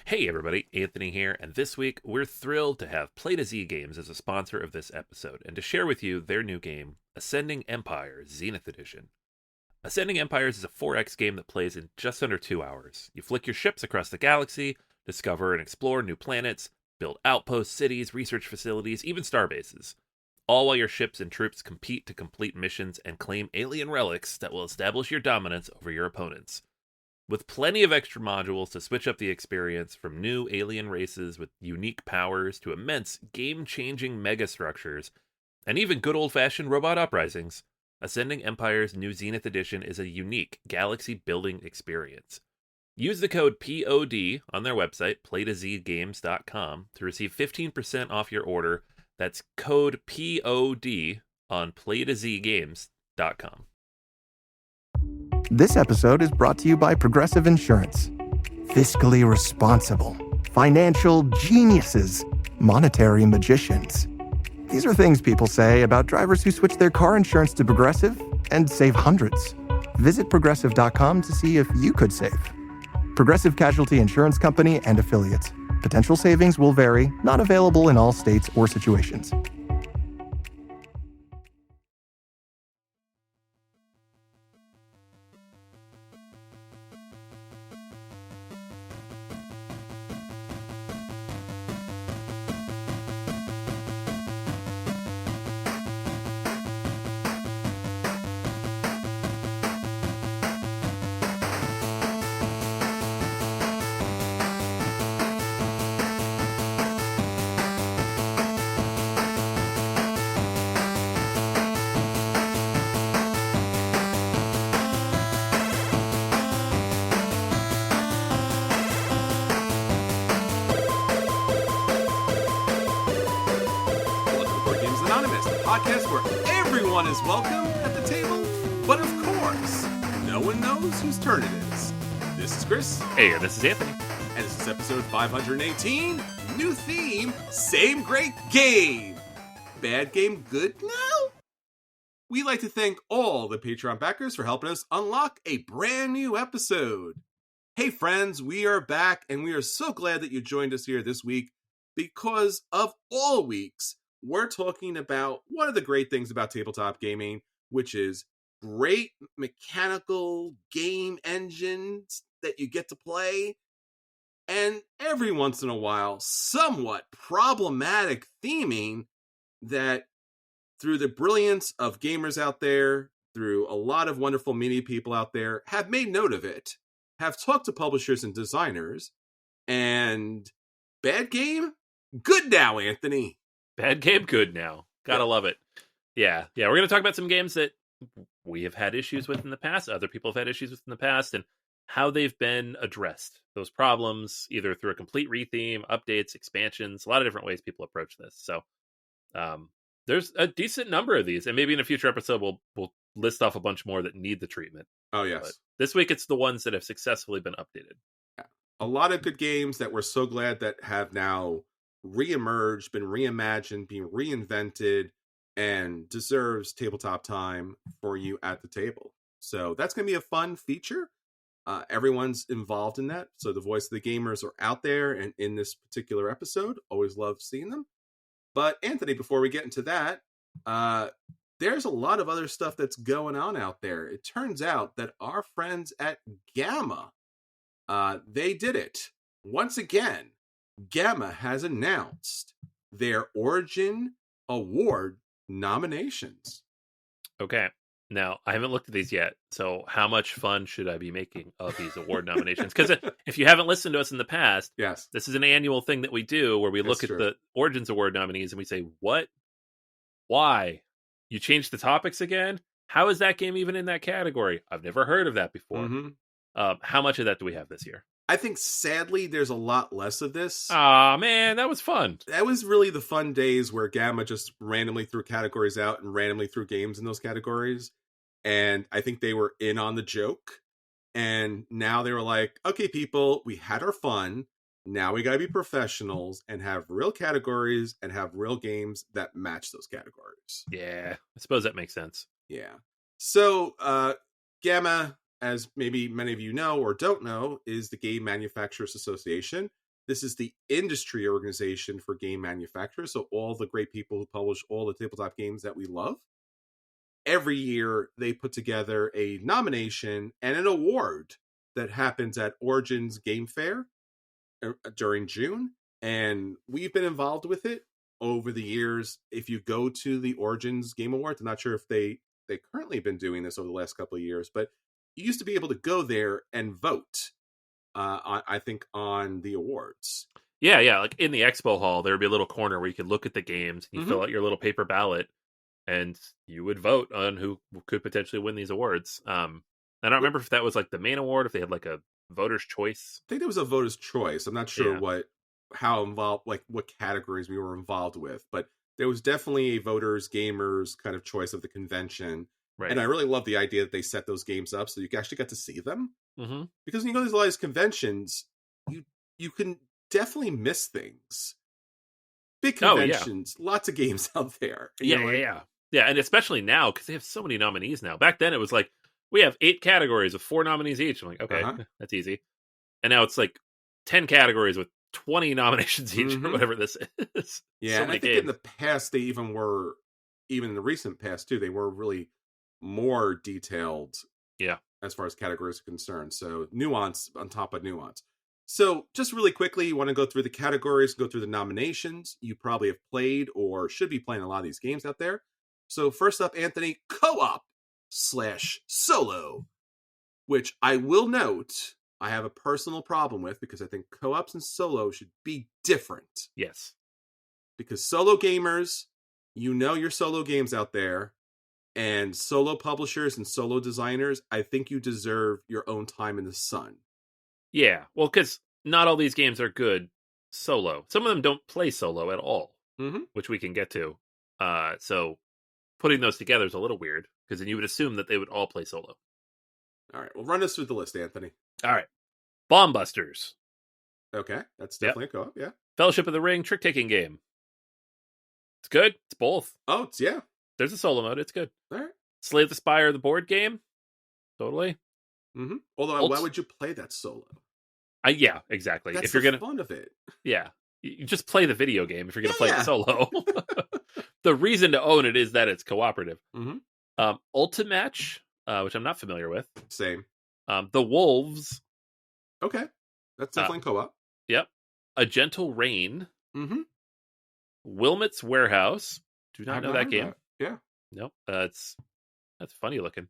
Hey everybody, Anthony here, and this week we're thrilled to have Play to Z Games as a sponsor of this episode and to share with you their new game, Ascending Empires Zenith Edition. Ascending Empires is a 4X game that plays in just under 2 hours. You flick your ships across the galaxy, discover and explore new planets, build outposts, cities, research facilities, even starbases. All while your ships and troops compete to complete missions and claim alien relics that will establish your dominance over your opponents. With plenty of extra modules to switch up the experience, from new alien races with unique powers to immense, game-changing megastructures, and even good old-fashioned robot uprisings, Ascending Empire's new Zenith Edition is a unique galaxy-building experience. Use the code POD on their website, playtozgames.com, to receive 15% off your order. That's code POD on playtozgames.com. This episode is brought to you by Progressive Insurance. Fiscally responsible, financial geniuses, monetary magicians. These are things people say about drivers who switch their car insurance to Progressive and save hundreds. Visit progressive.com to see if you could save. Progressive Casualty Insurance Company and Affiliates. Potential savings will vary, not available in all states or situations. Podcast where everyone is welcome at the table, but of course, no one knows whose turn it is. This is Chris. Hey, this is Anthony. And this is episode 518. New theme, same great game. Bad game good now? We'd like to thank all the Patreon backers for helping us unlock a brand new episode. Hey friends, we are back, and we are so glad that you joined us here this week, because of all weeks, we're talking about one of the great things about tabletop gaming, which is great mechanical game engines that you get to play, and every once in a while, somewhat problematic theming that, through the brilliance of gamers out there, through a lot of wonderful media people out there, have made note of it, have talked to publishers and designers, and bad game? Good now, Anthony. Bad game, good now. Gotta love it. Yeah. We're going to talk about some games that we have had issues with in the past, other people have had issues with in the past, and how they've been addressed. Those problems, either through a complete retheme, updates, expansions, a lot of different ways people approach this. So there's a decent number of these, and maybe in a future episode we'll list off a bunch more that need the treatment. Oh, yes. But this week it's the ones that have successfully been updated. Yeah. A lot of good games that we're so glad that have now reemerged, been reimagined, being reinvented, and deserves tabletop time for you at the table. So that's going to be a fun feature. Everyone's involved in that. So the voice of the gamers are out there and in this particular episode. Always love seeing them. But Anthony, before we get into that, there's a lot of other stuff that's going on out there. It turns out that our friends at Gamma, they did it. Once again, Gamma has announced their Origin Award nominations. Okay. Now, I haven't looked at these yet, so how much fun should I be making of these award nominations? Because if you haven't listened to us in the past, yes, this is an annual thing that we do where we look at the Origins Award nominees and we say, what? Why? You changed the topics again? How is that game even in that category? I've never heard of that before. Mm-hmm. How much of that do we have this year? I think, sadly, there's a lot less of this. Aw, man, that was fun. That was really the fun days where Gamma just randomly threw categories out and randomly threw games in those categories. And I think they were in on the joke. And now they were like, okay, people, we had our fun. Now we got to be professionals and have real categories and have real games that match those categories. Yeah, I suppose that makes sense. Yeah. So, Gamma, as maybe many of you know or don't know, is the Game Manufacturers Association, This is the industry organization for game manufacturers. So all the great people who publish all the tabletop games that we love. Every year, they put together a nomination and an award that happens at Origins Game Fair during June. And we've been involved with it over the years. If you go to the Origins Game Awards, I'm not sure if they currently been doing this over the last couple of years, but you used to be able to go there and vote, I think, on the awards. Yeah. Like in the expo hall, there would be a little corner where you could look at the games, and you fill out your little paper ballot, and you would vote on who could potentially win these awards. I don't remember if that was like the main award, if they had like a voter's choice. I think there was a voter's choice. I'm not sure how involved, like what categories we were involved with, but there was definitely a voters, gamers kind of choice of the convention. Right. And I really love the idea that they set those games up so you actually got to see them. Mm-hmm. Because when you go to these, a lot of these conventions, you can definitely miss things. Big conventions, lots of games out there. Yeah, and especially now, because they have so many nominees now. Back then, it was like, we have 8 categories with 4 nominees each. I'm like, okay, that's easy. And now it's like 10 categories with 20 nominations each, or whatever this is. Yeah, so and I think in the past, they even in the recent past, too, they were really more detailed as far as categories are concerned. So nuance on top of nuance. So just really quickly, you want to go through the categories, go through the nominations. You probably have played or should be playing a lot of these games out there. So first up, Anthony, co-op/solo, which I will note I have a personal problem with because I think co-ops and solo should be different. Yes. Because solo gamers, your solo games out there, and solo publishers and solo designers, I think you deserve your own time in the sun. Yeah, well, because not all these games are good solo. Some of them don't play solo at all, which we can get to. So putting those together is a little weird, because then you would assume that they would all play solo. All right, well, run us through the list, Anthony. All right. Bomb Busters. Okay, that's definitely a co-op, yeah. Fellowship of the Ring trick-taking game. It's good. It's both. Oh, yeah. There's a solo mode. It's good. All right. Slay the Spire, the board game. Totally. Although, why would you play that solo? Yeah, exactly. That's if you're fun of it. Yeah. You just play the video game if you're going to play it solo. The reason to own it is that it's cooperative. Ultimatch, which I'm not familiar with. Same. The Wolves. Okay. That's definitely co-op. Yep. A Gentle Rain. Wilmot's Warehouse. Do not know that game. Yeah. Nope. That's funny looking.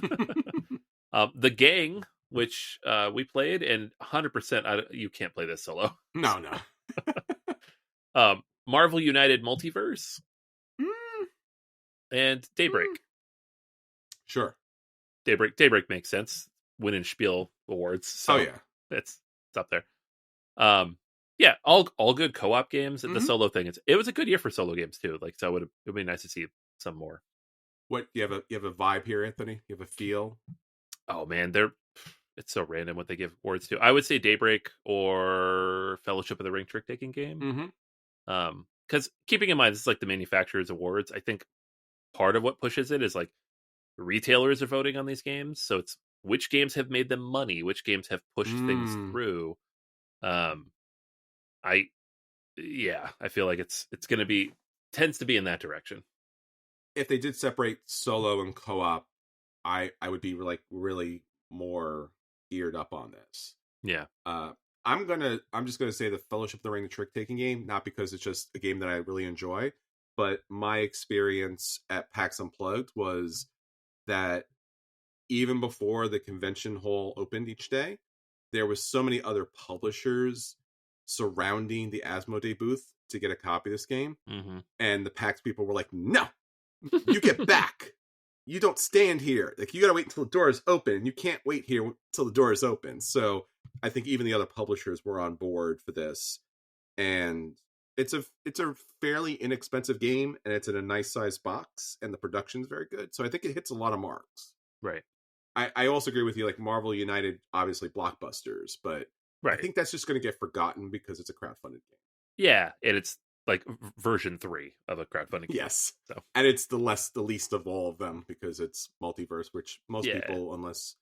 The Gang, which we played, and 100% you can't play this solo. No. Marvel United Multiverse. And Daybreak. Sure. Daybreak makes sense. Win and Spiel awards. So it's up there. Yeah, all good co-op games. The solo thing, it was a good year for solo games too. Like, so it would be nice to see some more. What you have a vibe here, Anthony? You have a feel? Oh man, it's so random what they give awards to. I would say Daybreak or Fellowship of the Ring trick taking game. Because keeping in mind this is like the manufacturer's awards, I think part of what pushes it is like retailers are voting on these games, so it's which games have made them money, which games have pushed things through. I feel like it's going to tends to be in that direction. If they did separate solo and co-op, I would be like really more geared up on this. Yeah. I'm just gonna say the Fellowship of the Ring, the trick taking game, not because it's just a game that I really enjoy, but my experience at PAX Unplugged was that even before the convention hall opened each day, there was so many other publishers surrounding the Asmodee booth to get a copy of this game. And the PAX people were like, no, you get back. You don't stand here. Like, you gotta wait until the door is open. You can't wait here until the door is open. So I think even the other publishers were on board for this. And it's a fairly inexpensive game, and it's in a nice size box, and the production's very good. So I think it hits a lot of marks. Right. I also agree with you, like Marvel United, obviously blockbusters, but I think that's just going to get forgotten because it's a crowdfunded game. Yeah, and it's like version 3 of a crowdfunding game. Yes. So. And it's the least of all of them because it's multiverse, which most people, unless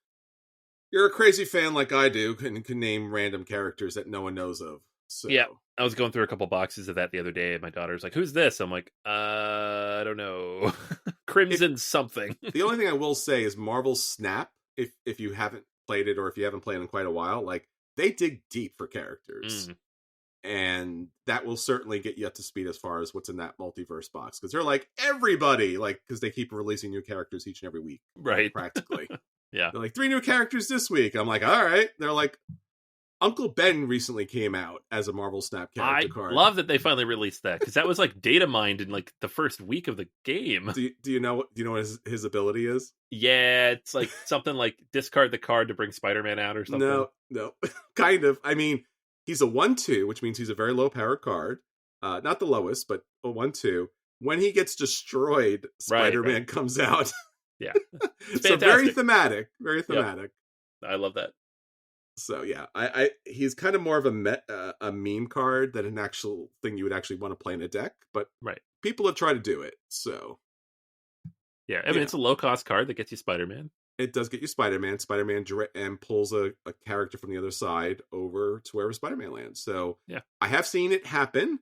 you're a crazy fan like I do, can name random characters that no one knows of. So Yeah, I was going through a couple boxes of that the other day, and my daughter's like, "Who's this?" I'm like, I don't know, if Crimson something." the only thing I will say is Marvel Snap. If you haven't played it or if you haven't played in quite a while, like they dig deep for characters. Mm, And that will certainly get you up to speed as far as what's in that multiverse box, because they're like everybody, like, because they keep releasing new characters each and every week, right. practically. Yeah. They're like 3 new characters this week. I'm like, all right. They're like, Uncle Ben recently came out as a Marvel Snap character I card. love that they finally released that, because that was like data mined in like the first week of the game. Do you know what his ability is? Yeah, it's like something like discard the card to bring Spider-Man out or something. No, kind of. I mean, he's a 1/2, which means he's a very low power card. Not the lowest, but a 1/2. When he gets destroyed, Spider-Man right. comes out. Yeah. So very thematic. Very thematic. Yep. I love that. So yeah, I he's kind of more of a meme card than an actual thing you would actually want to play in a deck, but Right. people have tried to do it. So yeah, I mean, it's a low cost card that gets you Spider-Man. It does get you Spider-Man. Spider-Man and pulls a character from the other side over to wherever Spider-Man lands. So yeah, I have seen it happen.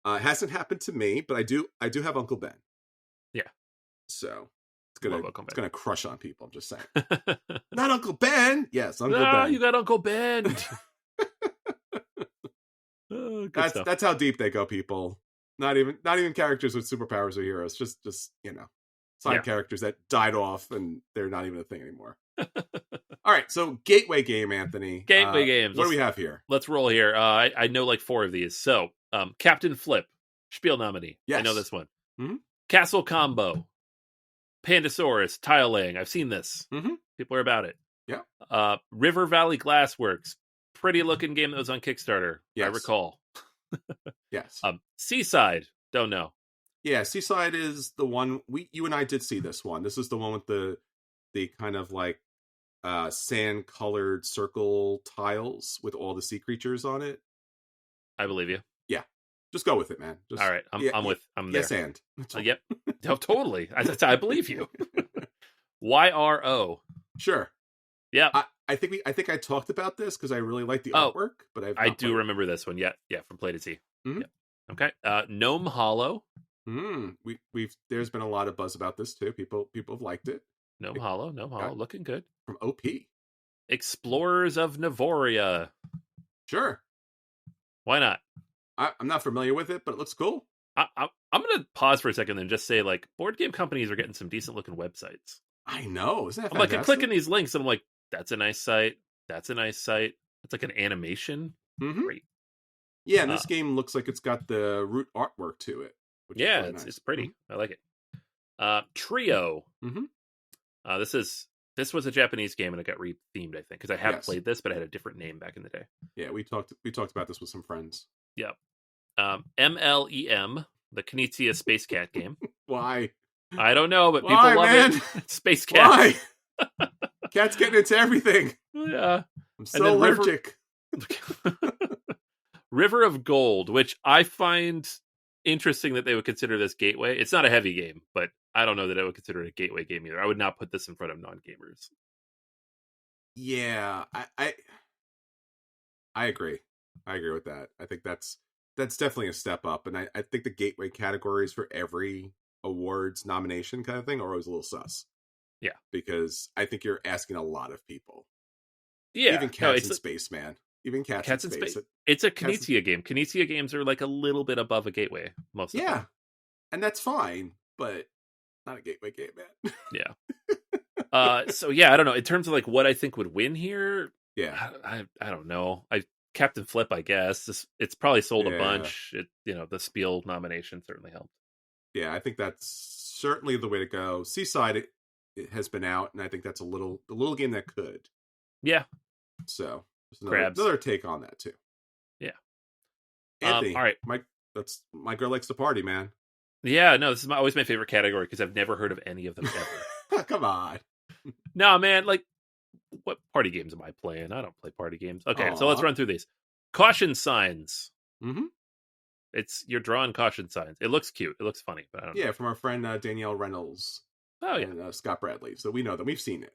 It hasn't happened to me, but I do have Uncle Ben. Yeah. So it's gonna crush on people. I'm just saying. Not Uncle Ben. Yes, Uncle Ben. You got Uncle Ben. Oh, that's how deep they go, people. Not even characters with superpowers or heroes. Just side characters that died off and they're not even a thing anymore. All right, so gateway game, Anthony. Gateway games. What do we have here? Let's roll here. I know like 4 of these. So, Captain Flip, Spiel nominee. Yes. I know this one. Mm-hmm. Castle Combo, Pandasaurus, Tile Laying. I've seen this. Mm-hmm. People are about it. Yeah. River Valley Glassworks, pretty looking game that was on Kickstarter. Yes. I recall. Yes. Seaside, don't know. Yeah, Seaside is the one you and I did see this one. This is the one with the kind of like sand colored circle tiles with all the sea creatures on it. I believe you. Yeah. Just go with it, man. All right, I'm there. Yes, and. Yep. No, totally. I believe you. YRO. Sure. Yeah. I think I talked about this because I really like the artwork, but I do remember this one. Yeah, from Play to See. Mm-hmm. Yep. Okay. Gnome Hollow. There's been a lot of buzz about this too. People have liked it. Gnome Hollow, looking good. From OP. Explorers of Navoria. Sure. Why not? I'm not familiar with it, but it looks cool. I'm going to pause for a second and just say, like, board game companies are getting some decent looking websites. I know. Isn't that I'm fantastic? like, I'm clicking these links and I'm like, that's a nice site. That's a nice site. It's like an animation. Mm-hmm. Great. Yeah, and this game looks like it's got the root artwork to it. Which is really nice. It's pretty. Mm-hmm. I like it. Trio. Mm-hmm. This was a Japanese game and it got re-themed, I think, because I have played this, but it had a different name back in the day. Yeah, we talked about this with some friends. Yeah. MLEM, the Knizia Space Cat game. Why? I don't know, but people love it. Space Cats. Why? Cats getting into everything. Yeah. I'm so allergic. River of Gold, which I find interesting that they would consider this gateway. It's not a heavy game, but I don't know that I would consider it a gateway game either. I would not put this in front of non-gamers. Yeah, I agree. I agree with that. I think that's definitely a step up. And I think the gateway categories for every awards nomination kind of thing are always a little sus. Yeah. Because I think you're asking a lot of people. Yeah. Even Cats in Space, man. Even Cats in Space. It's a Knizia game. Knizia games are like a little bit above a gateway most of the time. And that's fine, but not a gateway game, man. Yeah. So yeah, I don't know. In terms of like what I think would win here, yeah, I don't know. Captain Flip, I guess. It's probably sold a bunch. The Spiel nomination certainly helped. Yeah, I think that's certainly the way to go. Seaside it has been out, and I think that's a little game that could. Yeah. So another take on that too. Yeah. Anthony, all right. My girl likes to party, man. Yeah, no, this is always my favorite category because I've never heard of any of them ever. Come on. No, man, like, what party games am I playing? I don't play party games. Okay, so let's run through these. Caution signs. Mm-hmm. You're drawing caution signs. It looks cute. It looks funny, but I don't know. Yeah, from our friend Danielle Reynolds. Oh, yeah. And Scott Bradley. So we know them. We've seen it.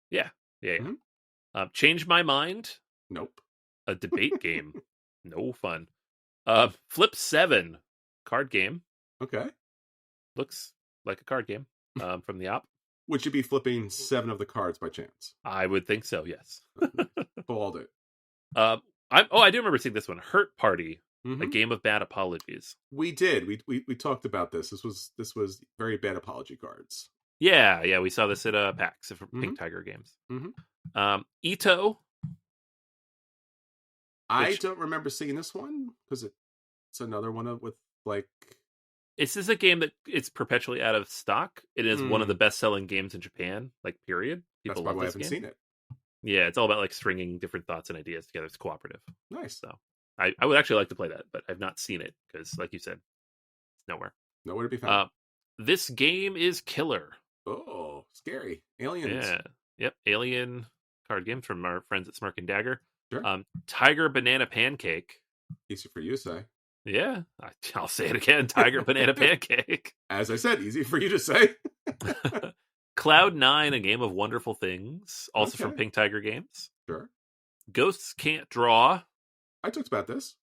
Yeah. Mm-hmm. Change My Mind. Nope. A debate game. No fun. Flip 7 card game. Okay. Looks like a card game from the op. Would you be flipping 7 of the cards by chance? I would think so, yes. Balled it. I do remember seeing this one. Hurt Party, Mm-hmm. a game of bad apologies. We did. We talked about this. This was very bad apology cards. Yeah, we saw this at PAX for Pink Tiger Games. Ito. I don't remember seeing this one because it's another one with like. This is a game that it's perpetually out of stock. It is one of the best-selling games in Japan, like period. People love this game. I haven't seen it. Yeah, it's all about like stringing different thoughts and ideas together. It's cooperative. Nice. So I would actually like to play that, but I've not seen it because, like you said, it's nowhere. Nowhere to be found. This game is killer. Oh, scary. Aliens. Yeah. Yep. Alien card games from our friends at Smirk and Dagger. Sure. Tiger Banana Pancake. Easy for you to say. Yeah. I'll say it again. Tiger Banana Pancake. As I said, easy for you to say. Cloud 9, a game of wonderful things. Also from Pink Tiger Games. Sure. Ghosts Can't Draw. I talked about this.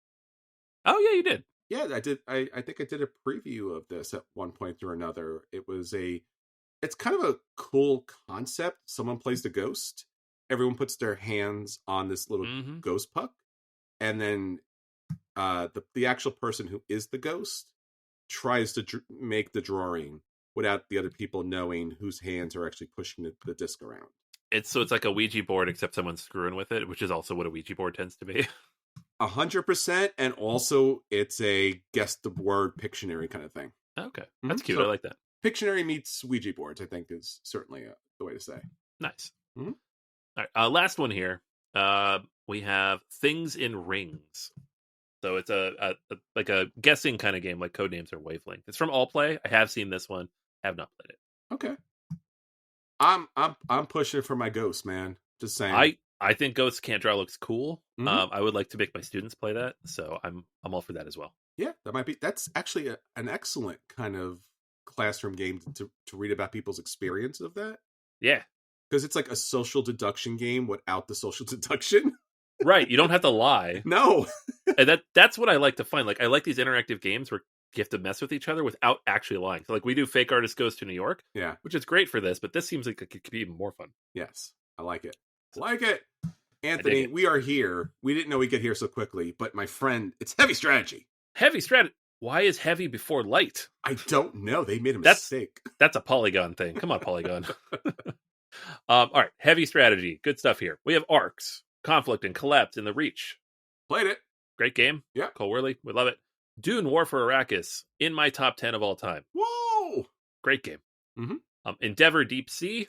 Oh, yeah, you did. Yeah, I did. I think I did a preview of this at one point or another. It's kind of a cool concept. Someone plays the ghost. Everyone puts their hands on this little ghost puck. And then the actual person who is the ghost tries to make the drawing without the other people knowing whose hands are actually pushing the disc around. It's like a Ouija board, except someone's screwing with it, which is also what a Ouija board tends to be. 100%, and also it's a guess the word Pictionary kind of thing. Okay, that's cute. So, I like that. Pictionary meets Ouija boards, I think, is certainly the way to say. Nice. All right, last one here. We have Things in Rings. So it's a like a guessing kind of game, like Codenames or Wavelength. It's from All Play. I have seen this one. Have not played it. Okay. I'm pushing for my ghost, man. Just saying. I think Ghosts Can't Draw looks cool. I would like to make my students play that, so I'm all for that as well. Yeah, that's actually an excellent kind of classroom game to read about people's experience of that. Yeah. Because it's like a social deduction game without the social deduction. Right, you don't have to lie. No. And that's what I like to find. Like, I like these interactive games where you have to mess with each other without actually lying. So, like, we do Fake Artist Goes to New York. Yeah. Which is great for this, but this seems like it could be even more fun. Yes, I like it. Anthony, we are here. We didn't know we'd get here so quickly, but my friend, it's Heavy Strategy. Heavy Strategy? Why is heavy before light? I don't know. They made a mistake. That's a Polygon thing. Come on, Polygon. All right, Heavy Strategy. Good stuff here. We have Arcs, Conflict, and Collapse in the Reach. Played it. Great game. Yeah. Cole Worley. We love it. Dune War for Arrakis. In my top 10 of all time. Whoa! Great game. Endeavor Deep Sea.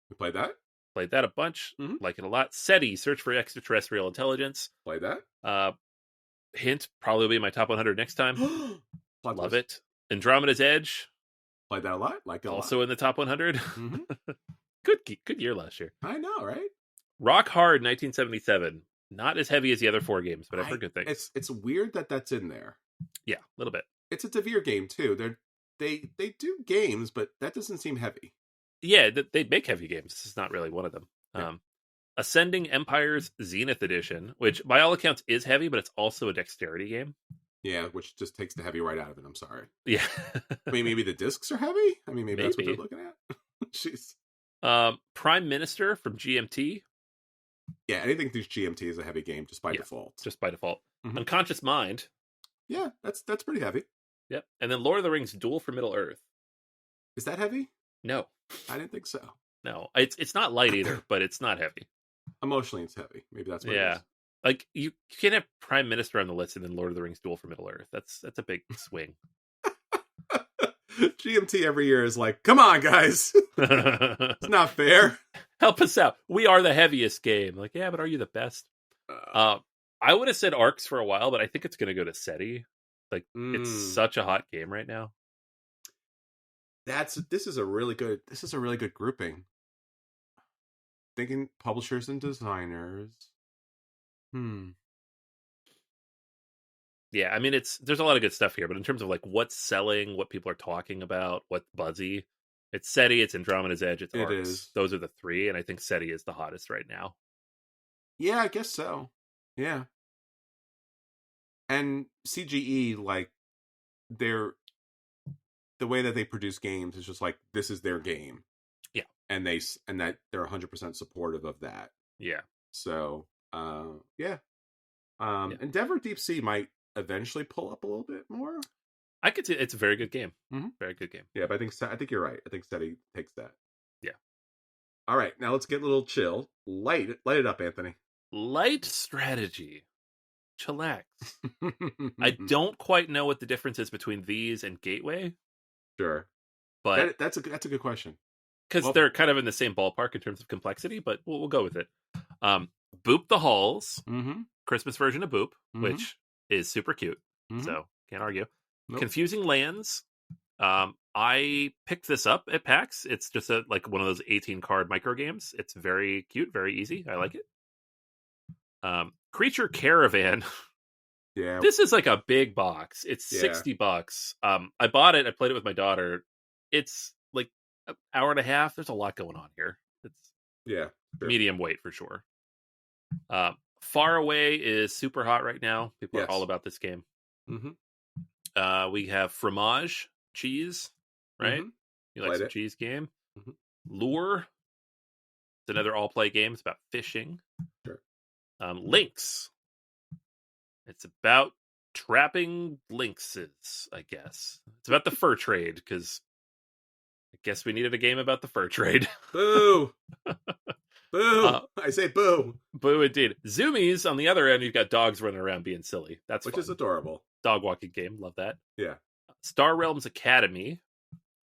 We played that. Played that a bunch. Like it a lot. SETI, Search for Extraterrestrial Intelligence. Played that. Hint, probably will be my top 100 next time. Love it. Andromeda's Edge. Played that a lot. Also in the top 100. Good year last year. I know, right? Rock Hard 1977. Not as heavy as the other 4 games, but I've heard good things. It's weird that's in there. Yeah, a little bit. It's a Devere game too. They do games, but that doesn't seem heavy. Yeah, they make heavy games. This is not really one of them. Yeah. Ascending Empires Zenith Edition, which by all accounts is heavy, but it's also a dexterity game. Yeah, which just takes the heavy right out of it. I'm sorry. Yeah. I mean, maybe the discs are heavy? I mean, maybe that's what they're looking at. Jeez. Prime Minister from GMT. Yeah, anything through GMT is a heavy game just by default. Just by default. Unconscious Mind. Yeah, that's pretty heavy. Yep. And then Lord of the Rings Duel for Middle Earth. Is that heavy? No. I didn't think so. No. It's not light either, but it's not heavy. Emotionally, it's heavy. Maybe that's what it is. Like, you can't have Prime Minister on the list and then Lord of the Rings Duel for Middle Earth. That's a big swing. GMT every year is like, come on, guys. It's not fair. Help us out. We are the heaviest game. Like, yeah, but are you the best? I would have said Arcs for a while, but I think it's going to go to SETI. Like, it's such a hot game right now. This is a really good grouping. Thinking publishers and designers. Yeah, I mean, there's a lot of good stuff here, but in terms of like what's selling, what people are talking about, what's buzzy, it's SETI, it's Andromeda's Edge, it's Arcs. Those are the 3, and I think SETI is the hottest right now. Yeah, I guess so. Yeah. And CGE, like, they're the way that they produce games is just like this is their game. Yeah. And that they're 100% supportive of that. Yeah. So, yeah. Yeah. Endeavor Deep Sea might eventually pull up a little bit more. I could see it's a very good game. Mhm. Very good game. Yeah, but I think you're right. I think SETI takes that. Yeah. All right, now let's get a little chill. Light it up, Anthony. Light strategy. Chillax. I don't quite know what the difference is between these and Gateway, Sure, but that's a good question. because they're kind of in the same ballpark in terms of complexity, but we'll go with it. Boop the Halls, Christmas version of Boop, which is super cute, so can't argue. Nope. Confusing Lands. I picked this up at PAX. It's just like one of those 18 card micro games. It's very cute, very easy. I like it. Creature Caravan. Yeah, this is like a big box. It's $60. I bought it. I played it with my daughter. It's like an hour and a half. There's a lot going on here. It's medium weight for sure. Far Away is super hot right now. People are all about this game. We have Fromage, cheese, right? You like some cheese game? Lure. It's another all-play game. It's about fishing. Sure. Lynx. It's about trapping lynxes, I guess. It's about the fur trade, because I guess we needed a game about the fur trade. Boo! Boo! I say boo! Boo indeed. Zoomies, on the other end, you've got dogs running around being silly. That's Which fun. is adorable. Dog walking game. Love that. Yeah. Star Realms Academy,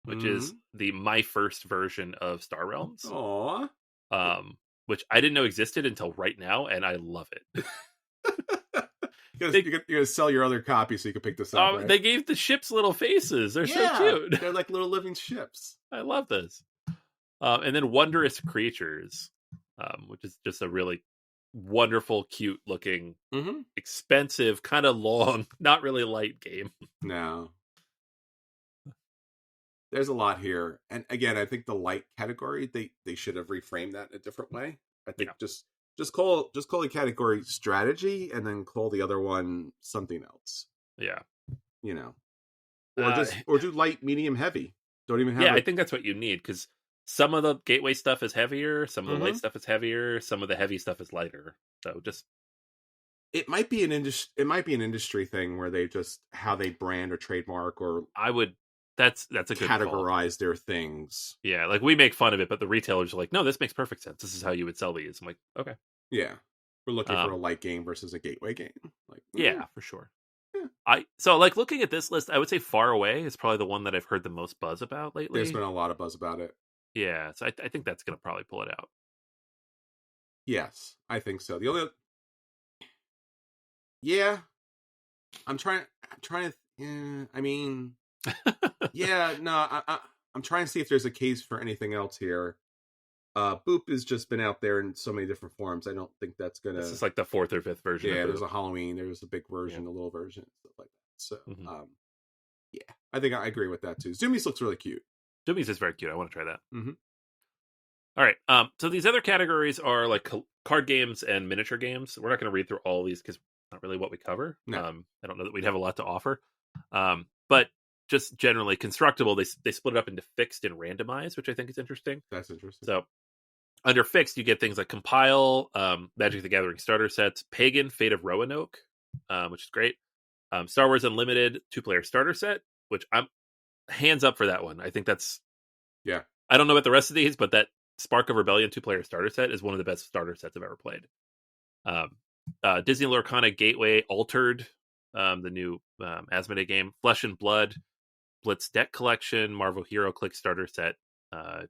which is my first version of Star Realms. Aww. Which I didn't know existed until right now, and I love it. You're gonna sell your other copy so you can pick this up. Right? They gave the ships little faces. They're so cute. They're like little living ships. I love this. And then Wondrous Creatures, which is just a really wonderful, cute looking, expensive, kind of long, not really light game. No. There's a lot here. And again, I think the light category, they should have reframed that in a different way. I think just call the category strategy and then call the other one something else. Yeah. You know. Or do light, medium, heavy. Don't even have I think that's what you need, because some of the gateway stuff is heavier, some of the light stuff is heavier, some of the heavy stuff is lighter. So just it might be an industry thing where they just how they brand or trademark or that's a good categorize their things. Yeah, like we make fun of it, but the retailers are like, no, this makes perfect sense. This is how you would sell these. I'm like, okay. Yeah. We're looking for a light game versus a gateway game. Like, yeah, for sure. Yeah. So like looking at this list, I would say Far Away is probably the one that I've heard the most buzz about lately. There's been a lot of buzz about it. Yeah, so I think that's going to probably pull it out. Yes, I think so. The only I'm trying to I mean I'm trying to see if there's a case for anything else here. Boop has just been out there in so many different forms. I don't think that's gonna. This is like the 4th or 5th version. Yeah, there's a Halloween, there's a big version, a little version, stuff like that. So, I think I agree with that too. Zoomies looks really cute. Zoomies is very cute. I want to try that. All right. So these other categories are like card games and miniature games. We're not going to read through all of these because it's not really what we cover. No. I don't know that we'd have a lot to offer. But just generally constructible, they split it up into fixed and randomized, which I think is interesting. That's interesting. So under fixed, you get things like Compile, Magic the Gathering starter sets, Pagan, Fate of Roanoke, which is great. Star Wars Unlimited 2-player starter set, which I'm hands up for that one. I think that's I don't know about the rest of these, but that Spark of Rebellion 2-player starter set is one of the best starter sets I've ever played. Disney Lorcana Gateway Altered, the new Asmodee game, Flesh and Blood, Blitz Deck Collection, Marvel Hero Click starter set,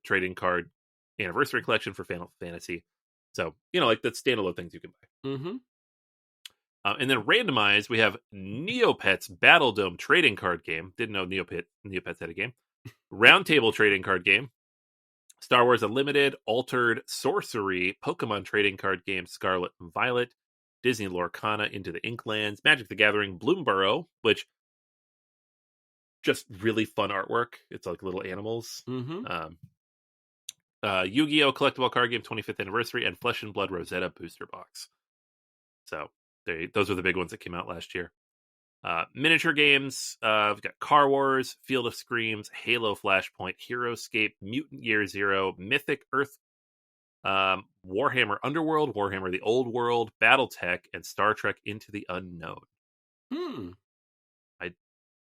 trading card anniversary collection for Final Fantasy. So, like the standalone things you can buy. And then randomized, we have Neopets Battle Dome trading card game. Didn't know Neopets had a game. Roundtable trading card game. Star Wars Unlimited, Altered, Sorcery, Pokemon trading card game, Scarlet and Violet, Disney Lorcana Into the Inklands, Magic the Gathering, Bloomborough, which just really fun artwork. It's like little animals. Yu-Gi-Oh! Collectible card game 25th anniversary, and Flesh and Blood Rosetta booster box. So those are the big ones that came out last year. Miniature games, we've got Car Wars, Field of Screams, Halo Flashpoint, Heroescape, Mutant Year Zero, Mythic Earth, Warhammer Underworld, Warhammer The Old World, Battletech, and Star Trek Into the Unknown.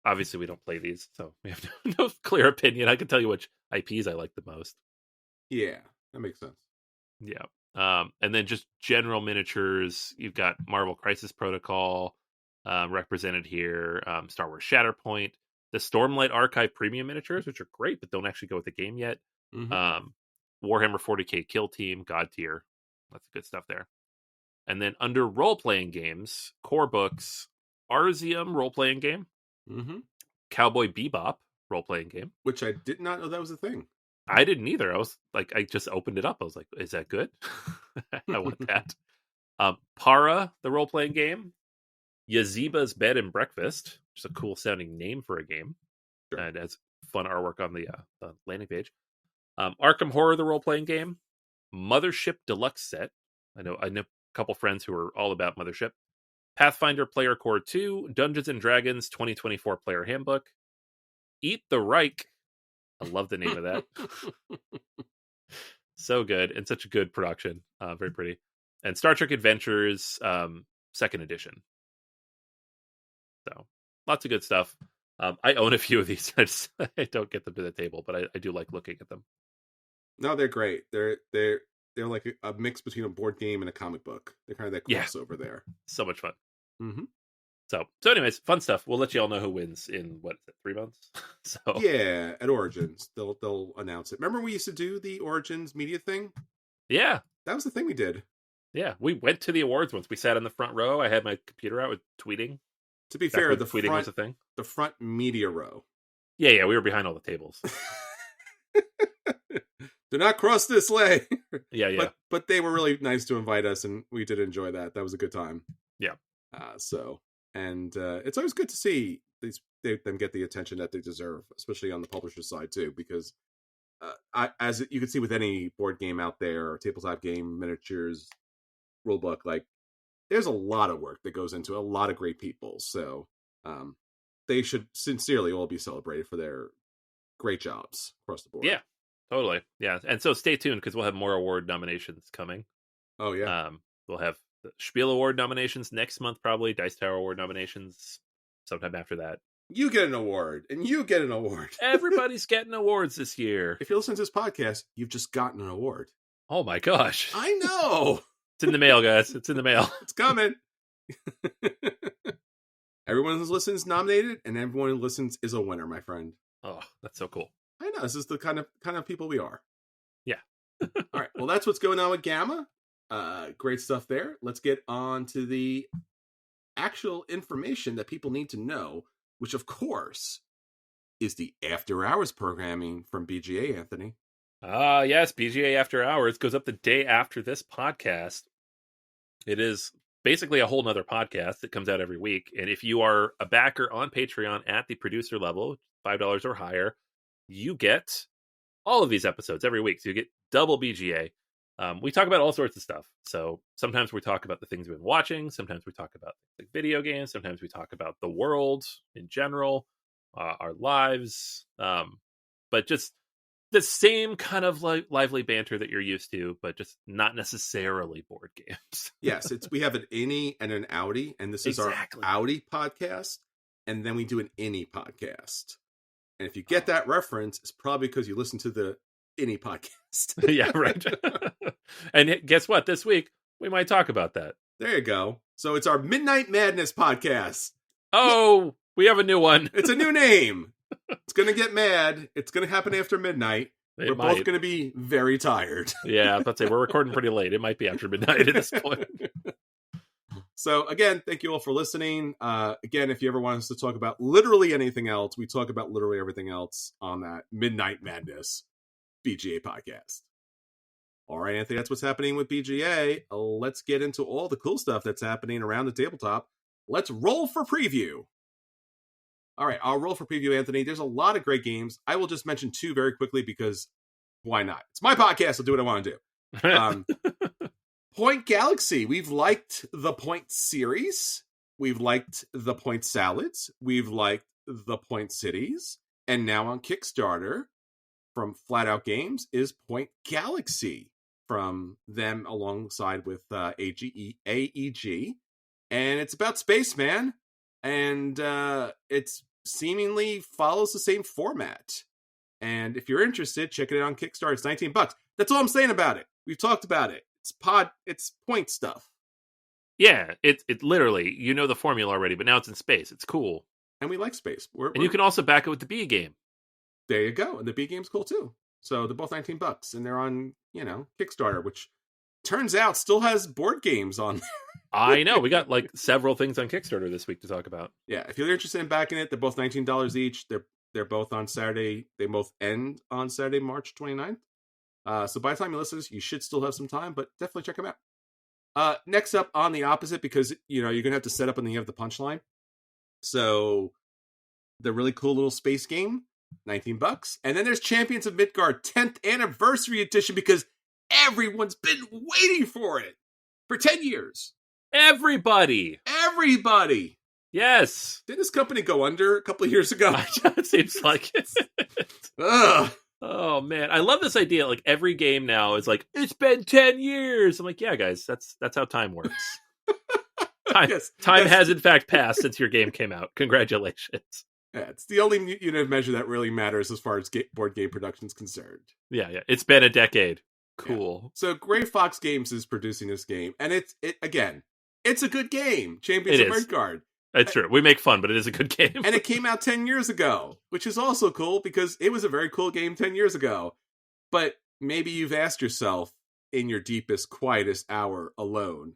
Obviously, we don't play these, so we have no clear opinion. I can tell you which IPs I like the most. Yeah, that makes sense. Yeah. And then just general miniatures. You've got Marvel Crisis Protocol represented here, Star Wars Shatterpoint, the Stormlight Archive premium miniatures, which are great, but don't actually go with the game yet. Warhammer 40k Kill Team, God Tier. That's good stuff there. And then under role-playing games, core books, Arzium role-playing game, Cowboy Bebop role-playing game. Which I did not know that was a thing. I didn't either. I was like, I just opened it up. I was like, is that good? I want that. Para, the role-playing game. Yaziba's Bed and Breakfast, which is a cool sounding name for a game. Sure. And has fun artwork on the landing page. Arkham Horror, the role-playing game. Mothership Deluxe Set. I know a couple friends who are all about Mothership. Pathfinder Player Core 2, Dungeons and Dragons 2024 Player Handbook. Eat the Reich. I love the name of that. So good, and such a good production. Very pretty. And Star Trek Adventures, 2nd edition. So, lots of good stuff. I own a few of these. I don't get them to the table, but I do like looking at them. No, they're great. They're like a mix between a board game and a comic book. They're kind of that crossover there. So much fun. So anyways, fun stuff. We'll let you all know who wins in 3 months. So yeah, at Origins they'll announce it. Remember we used to do the Origins media thing? Yeah, that was the thing we did. Yeah, we went to the awards once. We sat in the front row. I had my computer out with tweeting. To be fair, the tweeting was a thing. The front media row. Yeah, we were behind all the tables. Do not cross this way. Yeah. But they were really nice to invite us, and we did enjoy that. That was a good time. Yeah. It's always good to see them get the attention that they deserve, especially on the publisher side too, because as you can see with any board game out there, or tabletop game, miniatures, rulebook, like there's a lot of work that goes into it, a lot of great people. So they should sincerely all be celebrated for their great jobs across the board. Yeah, totally. Yeah, and so stay tuned because we'll have more award nominations coming. Oh yeah. We'll have the Spiel Award nominations next month, probably. Dice Tower Award nominations sometime after that. You get an award, and you get an award. Everybody's getting awards this year. If you listen to this podcast, you've just gotten an award. Oh my gosh. I know. It's in the mail, guys. It's in the mail. It's coming. Everyone who listens is nominated, and everyone who listens is a winner, my friend. Oh, that's so cool. I know. This is the kind of people we are. Yeah. All right. Well, that's what's going on with Gamma. Great stuff there. Let's get on to the actual information that people need to know, which, of course, is the after hours programming from BGA, Anthony. Yes, BGA After Hours goes up the day after this podcast. It is basically a whole nother podcast that comes out every week. And if you are a backer on Patreon at the producer level, $5 or higher, you get all of these episodes every week. So you get double BGA. We talk about all sorts of stuff. So sometimes we talk about the things we've been watching. Sometimes we talk about like video games. Sometimes we talk about the world in general, our lives. But just the same kind of like lively banter that you're used to, but just not necessarily board games. Yes, we have an innie and an outie, and this is our outie podcast, and then we do an innie podcast. And if you get that reference, it's probably because you listen to the innie podcast. Yeah, right. And guess what? This week, we might talk about that. There you go. So it's our Midnight Madness podcast. Oh, we have a new one. It's a new name. It's going to get mad. It's going to happen after midnight. We're both going to be very tired. Yeah, I was about to say, we're recording pretty late. It might be after midnight at this point. So, again, thank you all for listening. Again, if you ever want us to talk about literally anything else, we talk about literally everything else on that Midnight Madness BGA podcast. All right, Anthony, that's what's happening with BGA. Let's get into all the cool stuff that's happening around the tabletop. Let's roll for preview. All right, I'll roll for preview, Anthony. There's a lot of great games. I will just mention two very quickly because why not? It's my podcast. I'll do what I want to do. Point Galaxy. We've liked the Point series. we've liked the point salads, we've liked the point cities, and now on Kickstarter from Flat Out Games is Point Galaxy from them alongside with AEG. And it's about spaceman, and it's seemingly follows the same format. And if you're interested, check it out on Kickstarter. It's $19. That's all I'm saying about it. We've talked about it. It's point stuff. Yeah, it literally, you know the formula already, but now it's in space. It's cool. And we like space. And you can also back it with the B game. There you go. And the B game's cool too. So they're both $19 and they're on, Kickstarter, which turns out still has board games on there. I know. We got like several things on Kickstarter this week to talk about. Yeah, if you're interested in backing it, they're both $19 each. They're both on Saturday. They both end on Saturday, March 29th. So by the time you listen to this, you should still have some time, but definitely check them out. Next up on the opposite, because you're gonna have to set up and then you have the punchline. So the really cool little space game, $19. And then there's Champions of Midgard 10th Anniversary Edition, because everyone's been waiting for it for 10 years. Everybody. Yes. Did this company go under a couple of years ago? It seems like it. Ugh. Oh man, I love this idea. Like every game now is like, it's been 10 years. I'm like, yeah, guys, that's how time works. Time has in fact passed since your game came out. Congratulations. Yeah, it's the only unit of measure that really matters as far as board game production is concerned. Yeah. It's been a decade. Cool. Yeah. So Gray Fox Games is producing this game, and it's a good game. Champions of Midgard. It's true. We make fun, but it is a good game. And it came out 10 years ago, which is also cool because it was a very cool game 10 years ago. But maybe you've asked yourself in your deepest, quietest hour alone,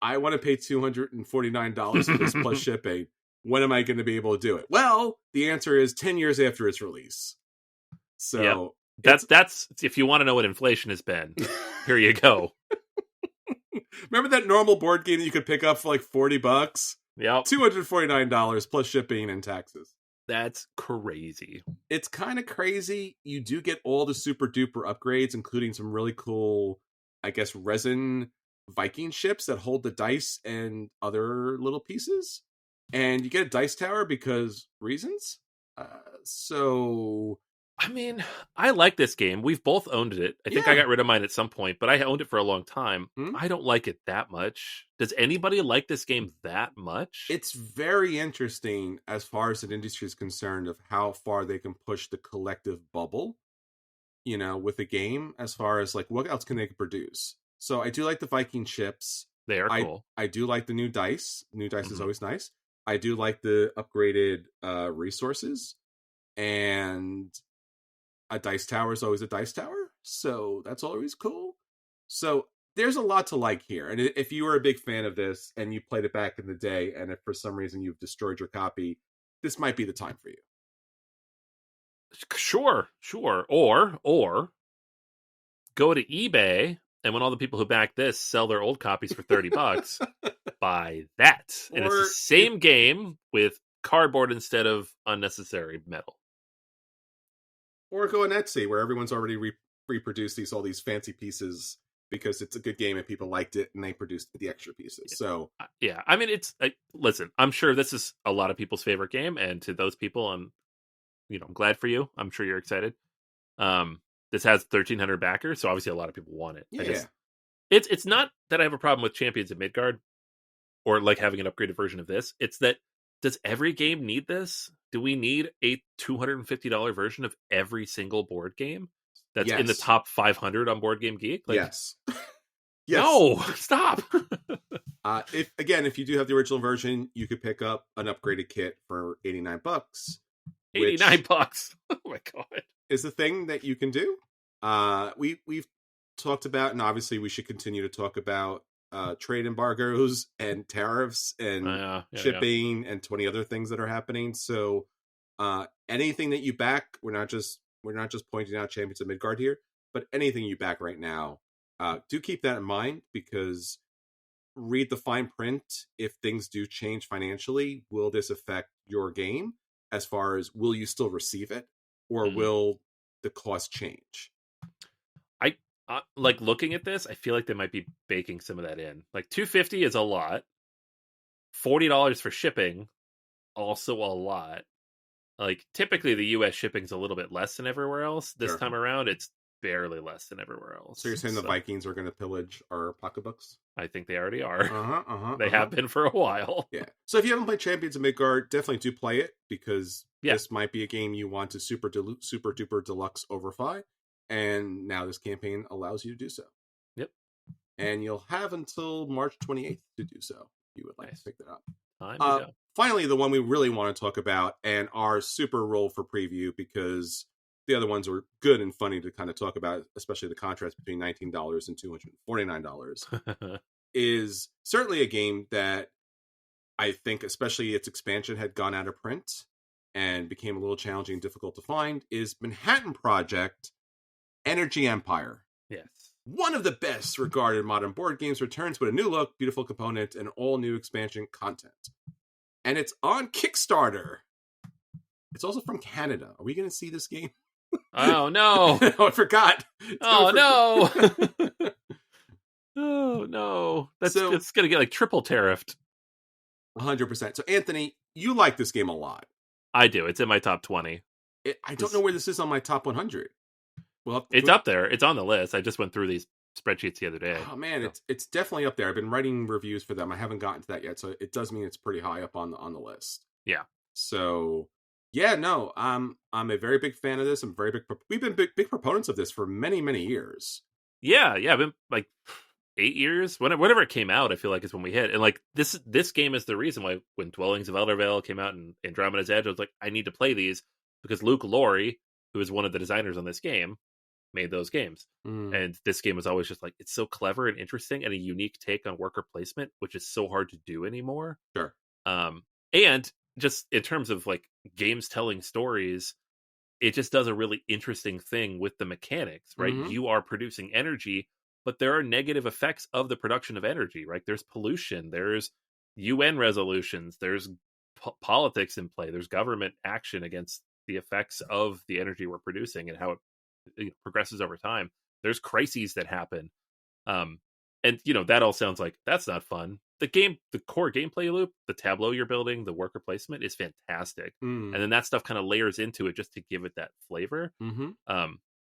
I want to pay $249 for this plus shipping. When am I going to be able to do it? Well, the answer is 10 years after its release. So that's if you want to know what inflation has been, here you go. Remember that normal board game that you could pick up for like $40? Yep. $249 plus shipping and taxes. That's crazy. It's kind of crazy. You do get all the super duper upgrades, including some really cool, I guess, resin Viking ships that hold the dice and other little pieces. And you get a dice tower because reasons. So I mean, I like this game. We've both owned it. I think I got rid of mine at some point, but I owned it for a long time. I don't like it that much. Does anybody like this game that much? It's very interesting as far as an industry is concerned of how far they can push the collective bubble, with the game as far as like what else can they produce. So I do like the Viking ships. They are cool. I do like the new dice. New dice is always nice. I do like the upgraded resources, and a dice tower is always a dice tower, so that's always cool. So there's a lot to like here, and if you were a big fan of this and you played it back in the day, and if for some reason you've destroyed your copy, this might be the time for you. Sure. Or go to eBay, and when all the people who back this sell their old copies for $30, buy that. And it's the same game with cardboard instead of unnecessary metal. Or go on Etsy, where everyone's already reproduced all these fancy pieces because it's a good game and people liked it and they produced the extra pieces. So yeah, I mean, listen, I'm sure this is a lot of people's favorite game, and to those people, I'm glad for you. I'm sure you're excited. This has 1,300 backers, so obviously a lot of people want it. Yeah. It's not that I have a problem with Champions of Midgard or like having an upgraded version of this. It's that, does every game need this? Do we need a $250 version of every single board game that's in the top 500 on Board Game Geek? Like, yes. No, stop. If you do have the original version, you could pick up an upgraded kit for $89. $89. Oh my god. Is the thing that you can do. We've talked about, and obviously we should continue to talk about trade embargoes and tariffs and shipping and 20 other things that are happening. So anything that you back, we're not just pointing out Champions of Midgard here, but anything you back right now, do keep that in mind, because read the fine print. If things do change financially, will this affect your game? As far as, will you still receive it, or will the cost change? Like looking at this, I feel like they might be baking some of that in. Like $250 is a lot. $40 for shipping, also a lot. Like, typically the US shipping's a little bit less than everywhere else. This Sure. time around, it's barely less than everywhere else. So you're saying the Vikings are going to pillage our pocketbooks? I think they already are. They They have been for a while. Yeah. So if you haven't played Champions of Midgard, definitely do play it, because Yeah. this might be a game you want to super duper deluxe overfy, and now this campaign allows you to do so. Yep. And you'll have until March 28th to do so if you would like to pick that up. Time to go. Finally, the one we really want to talk about, and our super roll for preview, because the other ones were good and funny to kind of talk about, especially the contrast between $19 and $249, is certainly a game that I think, especially its expansion, had gone out of print and became a little challenging and difficult to find, is Manhattan Project Energy Empire. Yes. One of the best regarded modern board games returns with a new look, beautiful components, and all new expansion content. And it's on Kickstarter. It's also from Canada. Are we going to see this game? Oh, no. Oh, I forgot. Oh, no. Oh, no. It's going to get like triple tariffed. 100%. So, Anthony, you like this game a lot. I do. It's in my top 20. I don't know where this is on my top 100. Well, it's up there. It's on the list. I just went through these spreadsheets the other day. Oh man, it's definitely up there. I've been writing reviews for them. I haven't gotten to that yet, so it does mean it's pretty high up on the list. Yeah. So yeah, no, I'm a very big fan of this. We've been big proponents of this for many years. Yeah. I've been like 8 years. Whenever it came out, I feel like it's when we hit. And like this game is the reason why when Dwellings of Eldervale came out and Andromeda's Edge, I was like, I need to play these, because Luke Laurie, who is one of the designers on this game, made those games. And this game was always just like, it's so clever and interesting and a unique take on worker placement, which is so hard to do anymore. Sure. And just in terms of like games telling stories, it just does a really interesting thing with the mechanics, right? You are producing energy, but there are negative effects of the production of energy, right? There's pollution, there's UN resolutions, there's politics in play, there's government action against the effects of the energy we're producing and how it progresses over time. There's crises that happen. And that all sounds like that's not fun. The core gameplay loop, the tableau you're building, the worker placement is fantastic. And then that stuff kind of layers into it just to give it that flavor.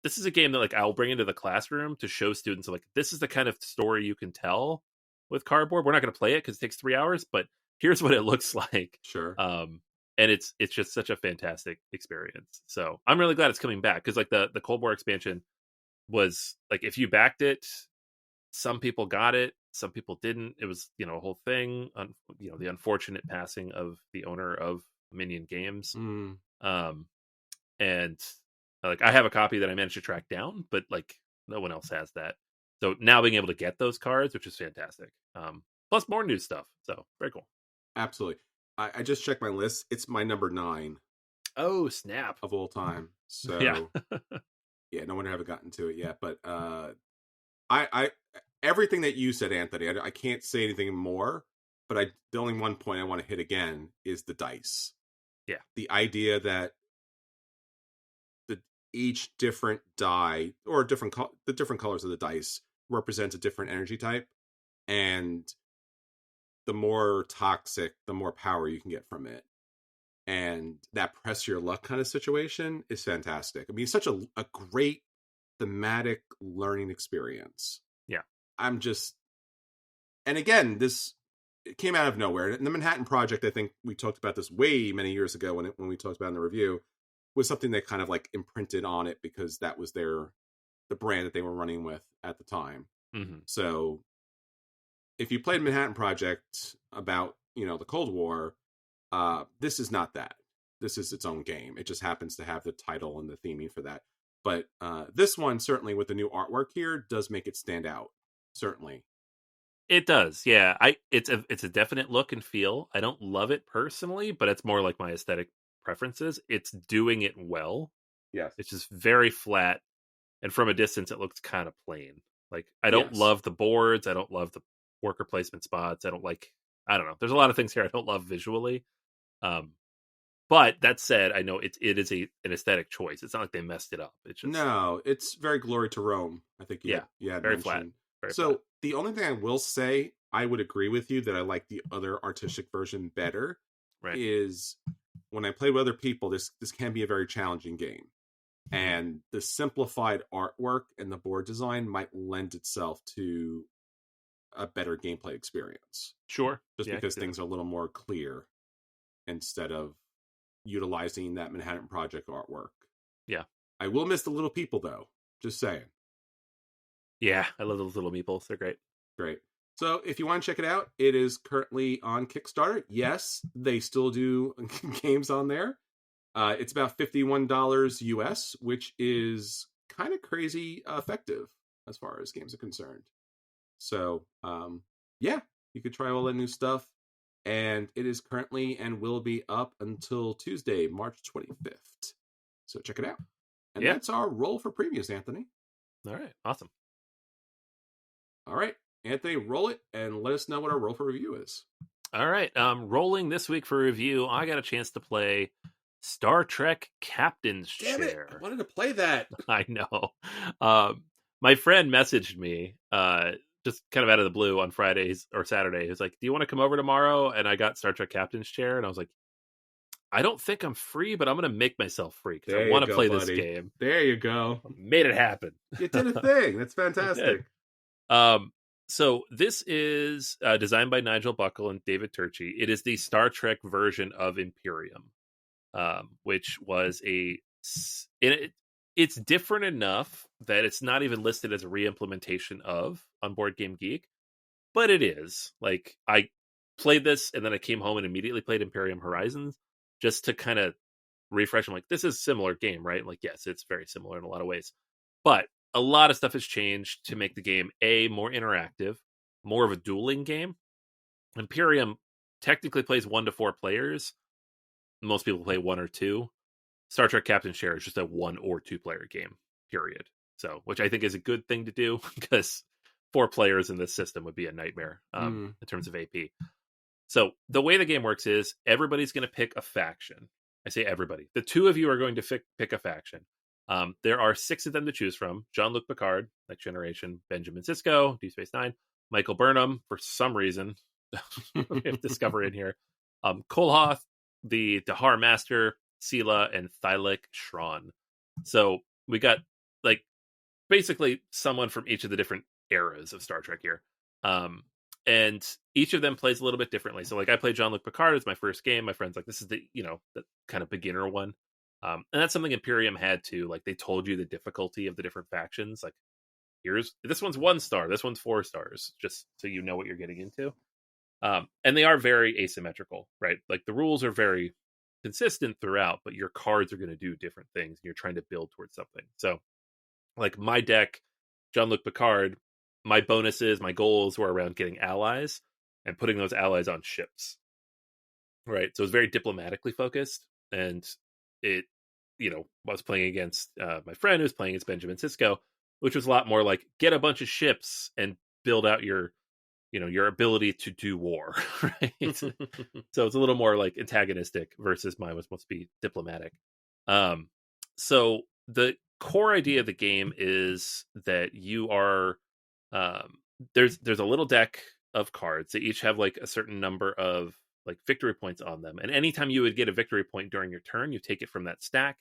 This is a game that like I'll bring into the classroom to show students like, this is the kind of story you can tell with cardboard. We're not going to play it because it takes 3 hours, but here's what it looks like. Sure. And it's just such a fantastic experience. So I'm really glad it's coming back, because like the Cold War expansion was like, if you backed it, some people got it, some people didn't. It was a whole thing. The unfortunate passing of the owner of Minion Games. And like I have a copy that I managed to track down, but like no one else has that. So now being able to get those cards, which is fantastic. Plus more new stuff. So very cool. Absolutely. I just checked my list. It's my number 9. Oh, snap. Of all time. So yeah. Yeah, no wonder I haven't gotten to it yet. But I everything that you said, Anthony, I can't say anything more. But the only one point I want to hit again is the dice. Yeah. The idea that each different die, or the different colors of the dice, represents a different energy type. And the more toxic, the more power you can get from it. And that press your luck kind of situation is fantastic. I mean, it's such a great thematic learning experience. Yeah. And again, it came out of nowhere. And the Manhattan Project, I think we talked about this way many years ago when we talked about it in the review, was something that kind of like imprinted on it because that was the brand that they were running with at the time. So if you played Manhattan Project about, the Cold War, this is not that. This is its own game. It just happens to have the title and the theming for that. But this one, certainly with the new artwork here, does make it stand out. Certainly. It does, yeah. It's a definite look and feel. I don't love it personally, but it's more like my aesthetic preferences. It's doing it well. Yes. It's just very flat, and from a distance, it looks kind of plain. Like, I don't love the boards. I don't love the worker placement spots. I don't know. There's a lot of things here I don't love visually. But that said, I know it is an aesthetic choice. It's not like they messed it up. It's just, no, it's very Glory to Rome. I think you had very mentioned. flat. Very so flat. the only thing I will say, I would agree with you that I like the other artistic version better. Right. Is when I play with other people, this can be a very challenging game. And the simplified artwork and the board design might lend itself to a better gameplay experience. Sure. Just because things are a little more clear instead of utilizing that Manhattan Project artwork. Yeah. I will miss the little people, though. Just saying. Yeah, I love those little meeples. They're great. Great. So if you want to check it out, it is currently on Kickstarter. Yes, they still do games on there. It's about $51 US, which is kind of crazy effective as far as games are concerned. So, yeah, you could try all that new stuff. And it is currently and will be up until Tuesday, March 25th. So check it out. And that's our roll for previews, Anthony. All right. Awesome. All right. Anthony, roll it and let us know what our roll for review is. All right. Rolling this week for review, I got a chance to play Star Trek Captain's Damn Chair. It, I wanted to play that. I know. My friend messaged me just kind of out of the blue on Fridays or Saturday. He was like, do you want to come over tomorrow? And I got Star Trek Captain's Chair. And I was like, I don't think I'm free, but I'm going to make myself free because I want to play this game. There you go. Made it happen. You did a thing. That's fantastic. So this is designed by Nigel Buckle and David Turczi. It is the Star Trek version of Imperium, which was it's different enough that it's not even listed as a re-implementation of on Board Game Geek, but it is. Like, I played this and then I came home and immediately played Imperium Horizons just to kind of refresh. I'm like, this is a similar game, right? Like, yes, it's very similar in a lot of ways, but a lot of stuff has changed to make the game more interactive, more of a dueling game. Imperium technically plays 1 to 4 players. Most people play 1 or 2. Star Trek Captain's Chair is just a 1 or 2 player game, period. So, which I think is a good thing to do because 4 players in this system would be a nightmare in terms of AP. So the way the game works is everybody's going to pick a faction. I say everybody. The 2 of you are going to pick a faction. There are 6 of them to choose from. Jean-Luc Picard, Next Generation, Benjamin Sisko, Deep Space Nine, Michael Burnham, for some reason, we have Discovery in here, Kolhoth, the Dahar Master, Sela, and Thylek Shran. So we got, like, basically someone from each of the different eras of Star Trek here. And each of them plays a little bit differently. So, like, I played Jean-Luc Picard. It's my first game. My friend's like, this is the kind of beginner one. And that's something Imperium had to, like, they told you the difficulty of the different factions. Like, this one's 1 star, this one's 4 stars, just so you know what you're getting into. And they are very asymmetrical, right? Like, the rules are very consistent throughout, but your cards are going to do different things. And you're trying to build towards something. So, like, my deck, Jean-Luc Picard, my bonuses, my goals were around getting allies and putting those allies on ships, right? So it's very diplomatically focused. And it, I was playing against my friend who was playing against Benjamin Sisko, which was a lot more like, get a bunch of ships and build out your ability to do war, right? So it's a little more like antagonistic versus mine was supposed to be diplomatic. So the core idea of the game is that you are there's a little deck of cards that each have like a certain number of like victory points on them, and anytime you would get a victory point during your turn, you take it from that stack.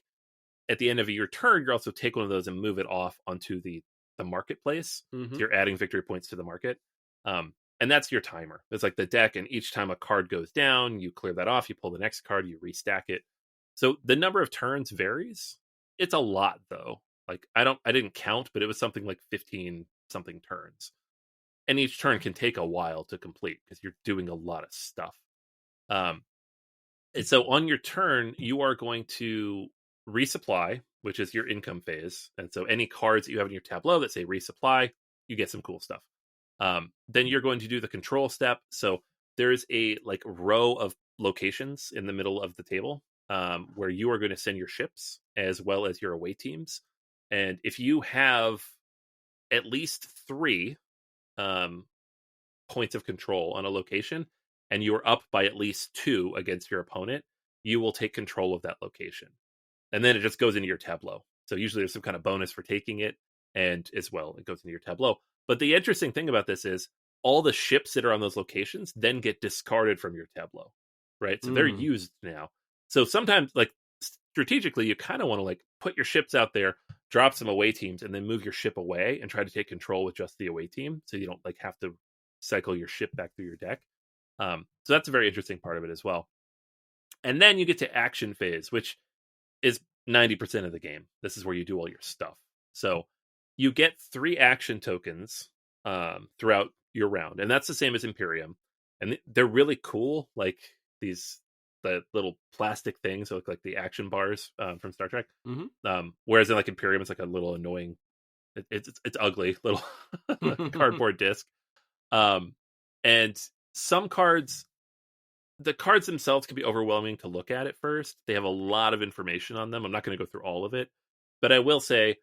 At the end of your turn, you also take one of those and move it off onto the marketplace. So you're adding victory points to the market, and that's your timer. It's like the deck, and each time a card goes down, you clear that off, you pull the next card, you restack it. So the number of turns varies. It's a lot, though. Like, I didn't count, but it was something like 15 something turns, and each turn can take a while to complete because you're doing a lot of stuff. And so on your turn, you are going to resupply, which is your income phase. And so any cards that you have in your tableau that say resupply, you get some cool stuff. Then you're going to do the control step. So there's a like row of locations in the middle of the table where you are going to send your ships as well as your away teams. And if you have at least 3 points of control on a location, and you are up by at least 2 against your opponent, you will take control of that location. And then it just goes into your tableau. So usually there's some kind of bonus for taking it, and as well, it goes into your tableau. But the interesting thing about this is all the ships that are on those locations then get discarded from your tableau, right? So they're used now. So sometimes, like, strategically, you kind of want to like put your ships out there, drop some away teams, and then move your ship away and try to take control with just the away team, so you don't like have to cycle your ship back through your deck. So that's a very interesting part of it as well. And then you get to action phase, which is 90% of the game. This is where you do all your stuff. So you get 3 action tokens throughout your round, and that's the same as Imperium. And they're really cool, like the little plastic things that look like the action bars from Star Trek. Whereas in like Imperium, it's like a little annoying. It's ugly little cardboard disc. And some cards, the cards themselves can be overwhelming to look at first. They have a lot of information on them. I'm not going to go through all of it, but I will say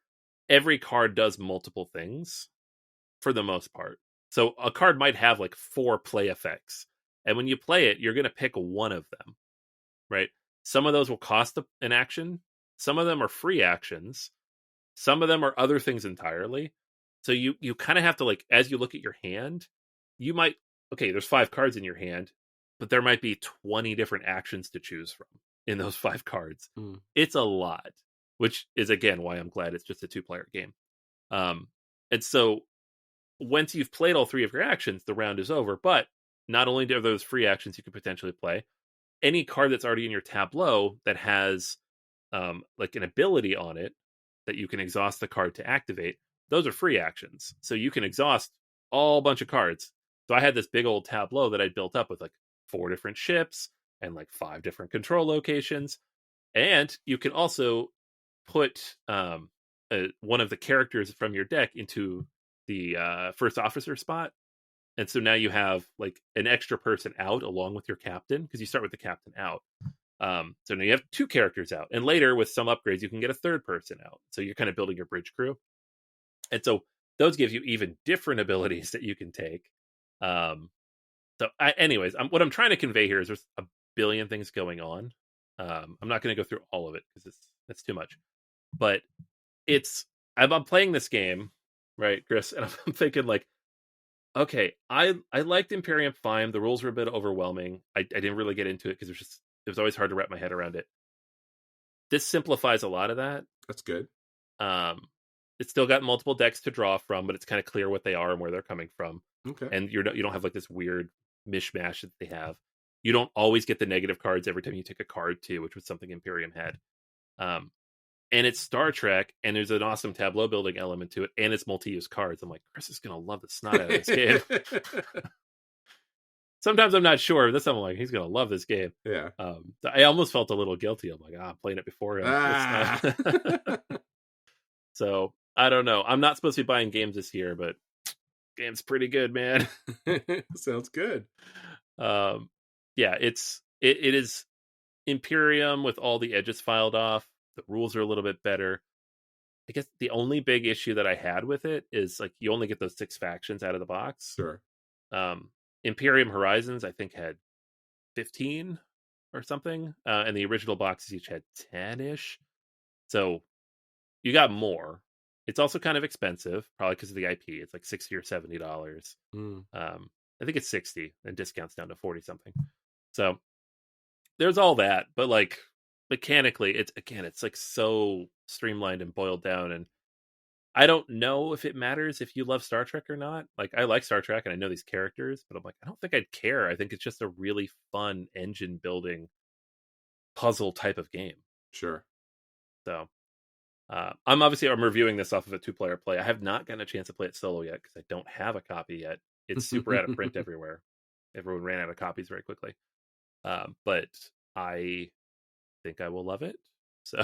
every card does multiple things for the most part. So a card might have like 4 play effects, and when you play it, you're going to pick one of them, right? Some of those will cost an action. Some of them are free actions. Some of them are other things entirely. So you kind of have to, like, as you look at your hand, you might, okay, there's 5 cards in your hand, but there might be 20 different actions to choose from in those 5 cards. It's a lot, which is, again, why I'm glad it's just a 2-player game. And so once you've played all 3 of your actions, the round is over. But not only are those free actions you could potentially play, any card that's already in your tableau that has like an ability on it that you can exhaust the card to activate, those are free actions. So you can exhaust all bunch of cards. So I had this big old tableau that I built up with like 4 different ships and like 5 different control locations. And you can also put one of the characters from your deck into the first officer spot. And so now you have like an extra person out along with your captain, because you start with the captain out. So now you have 2 characters out, and later with some upgrades you can get a 3rd person out. So you're kind of building your bridge crew, and so those give you even different abilities that you can take. Anyways, what I'm trying to convey here is there's a billion things going on. I'm not going to go through all of it because it's too much. But I'm playing this game, right, Chris, and I'm thinking like, okay, I liked Imperium fine. The rules were a bit overwhelming. I didn't really get into it because it was always hard to wrap my head around it. This simplifies a lot of that. That's good. It's still got multiple decks to draw from, but it's kind of clear what they are and where they're coming from. Okay. And you don't have like this weird mishmash that they have. You don't always get the negative cards every time you take a card too, which was something Imperium had. And it's Star Trek, and there's an awesome tableau building element to it, and it's multi-use cards. I'm like, Chris is going to love the snot out of this game. Sometimes I'm not sure. This time I'm like, he's going to love this game. Yeah. I almost felt a little guilty. I'm like, I'm playing it before him. So, I don't know. I'm not supposed to be buying games this year, but game's pretty good, man. Sounds good. Yeah, it is Imperium with all the edges filed off. The rules are a little bit better. I guess the only big issue that I had with it is like you only get those 6 factions out of the box. Sure. Imperium Horizons, I think, had 15 or something, and the original boxes each had 10-ish. So you got more. It's also kind of expensive, probably because of the IP. It's like $60 or $70. I think it's 60, and discounts down to 40 something. So there's all that, but like mechanically, it's like so streamlined and boiled down, and I don't know if it matters if you love Star Trek or not. Like, I like Star Trek and I know these characters, but I'm like, I don't think I'd care. I think it's just a really fun engine building puzzle type of game. Sure. So I'm reviewing this off of a 2-player play. I have not gotten a chance to play it solo yet because I don't have a copy yet. It's super out of print everywhere. Everyone ran out of copies very quickly. But I think I will love it. So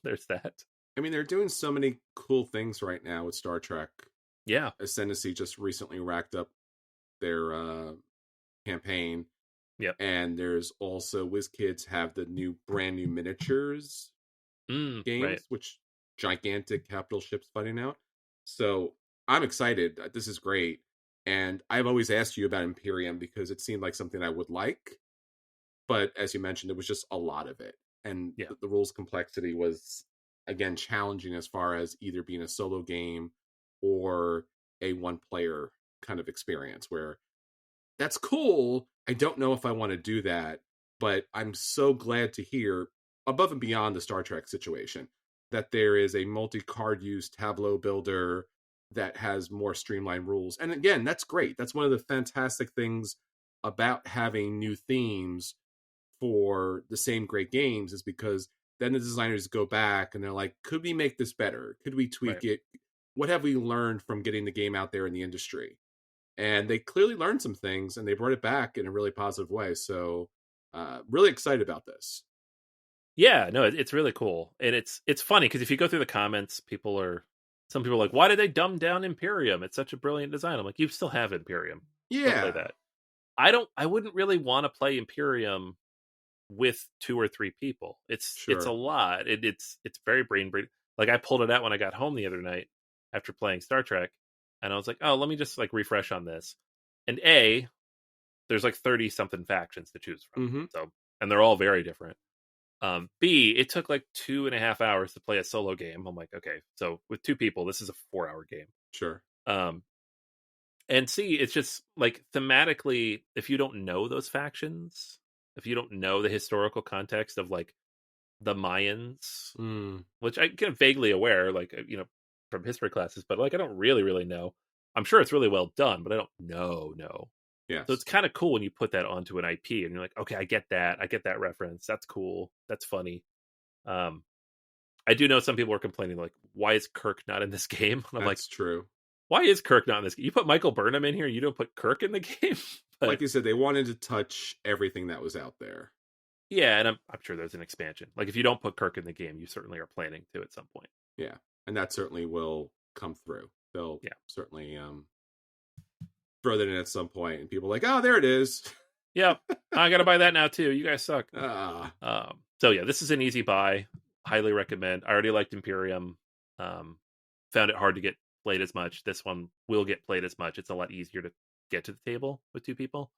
there's that. I mean, they're doing so many cool things right now with Star Trek. Yeah. Ascendancy just recently racked up their campaign. Yep. And there's also WizKids have the brand new miniatures games, right. which gigantic capital ships fighting out. So I'm excited. This is great. And I've always asked you about Imperium because it seemed like something I would like. But as you mentioned, it was just a lot of it. And the rules complexity was, again, challenging as far as either being a solo game or a 1-player kind of experience where that's cool. I don't know if I want to do that, but I'm so glad to hear, above and beyond the Star Trek situation, that there is a multi-card use tableau builder that has more streamlined rules. And again, that's great. That's one of the fantastic things about having new themes for the same great games, is because then the designers go back and they're like, could we make this better? Could we tweak it? What have we learned from getting the game out there in the industry? And they clearly learned some things, and they brought it back in a really positive way. So really excited about this. Yeah, no, it's really cool. And it's funny because if you go through the comments, some people are like, why did they dumb down Imperium? It's such a brilliant design. I'm like, you still have Imperium. Yeah. Don't play that. I wouldn't really want to play Imperium with 2 or 3 people. It's a lot. It's very brain breathing. Like, I pulled it out when I got home the other night after playing Star Trek, and I was like, oh, let me just like refresh on this. And there's like 30 something factions to choose from. Mm-hmm. So, and they're all very different. B, it took like 2.5 hours to play a solo game. I'm like, okay, so with 2 people, this is a 4-hour game. Sure. And C, it's just like thematically, if you don't know those factions, if you don't know the historical context of like the Mayans, which I get vaguely aware, like, from history classes, but like I don't really know. I'm sure it's really well done, but I don't know. Yes. So it's kind of cool when you put that onto an IP and you're like, okay, I get that reference. That's cool. That's funny. I do know some people are complaining like, why is Kirk not in this game? And I'm That's true. Why is Kirk not in this game? You put Michael Burnham in here, you don't put Kirk in the game? But, like you said, they wanted to touch everything that was out there. Yeah, and I'm sure there's an expansion. Like, if you don't put Kirk in the game, you certainly are planning to at some point. Yeah, and that certainly will come through. They'll certainly throw that in at some point, and people are like, oh, there it is. Yeah, I gotta buy that now too. You guys suck. So yeah, this is an easy buy. Highly recommend. I already liked Imperium. Found it hard to get played as much. This one will get played as much. It's a lot easier to get to the table with 2 people.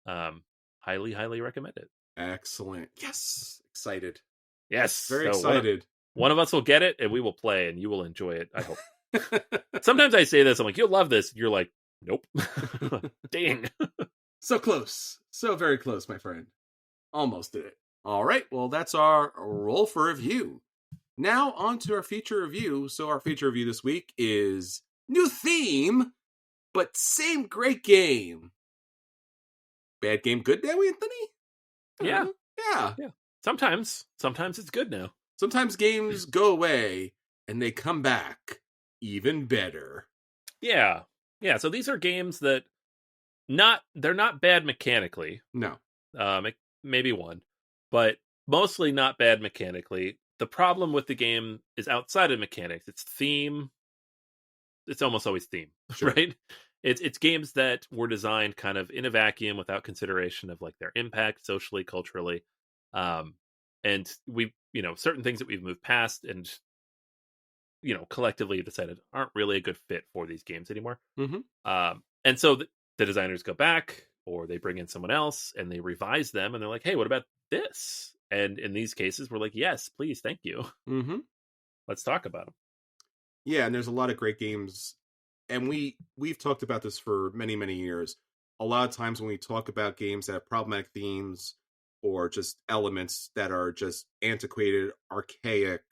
Highly recommend it. Excellent. Yes, excited. Yes, very excited. One of us will get it, and we will play, and you will enjoy it, I hope. Sometimes I say this, I'm like, you'll love this. You're like, nope. Dang. So close. So very close, my friend. Almost did it. All right, well, that's our roll for review. Now on to our feature review. So our feature review this week is new theme, but same great game. Bad game good now, Anthony? Yeah. Yeah. Sometimes it's good now. Sometimes games go away and they come back even better. Yeah. So these are games that they're not bad mechanically. No. Maybe one, but mostly not bad mechanically. The problem with the game is outside of mechanics. It's theme. It's almost always theme, right? It's games that were designed kind of in a vacuum without consideration of like their impact socially, culturally. And we, certain things that we've moved past and, collectively decided aren't really a good fit for these games anymore. And so the designers go back, or they bring in someone else and they revise them, and they're like, hey, what about this? And in these cases, we're like, yes, please, thank you. Let's talk about them. Yeah, and there's a lot of great games. And we've talked about this for many, many years. A lot of times when we talk about games that have problematic themes or just elements that are just antiquated, archaic,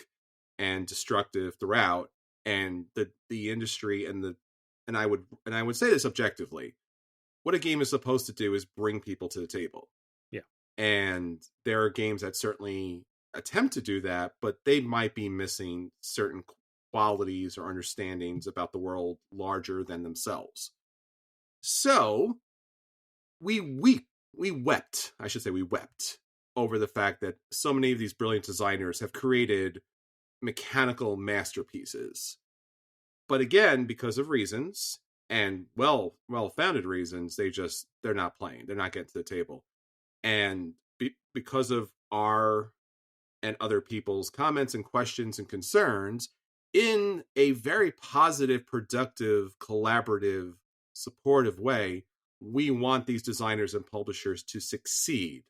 and destructive throughout, and the industry and I would say this objectively, what a game is supposed to do is bring people to the table. Yeah. And there are games that certainly attempt to do that, but they might be missing certain qualities or understandings about the world larger than themselves. So we wept over the fact that so many of these brilliant designers have created mechanical masterpieces. But again, because of reasons, and well-founded reasons, they're not playing. They're not getting to the table. And because of our and other people's comments and questions and concerns, in a very positive, productive, collaborative, supportive way, we want these designers and publishers to succeed.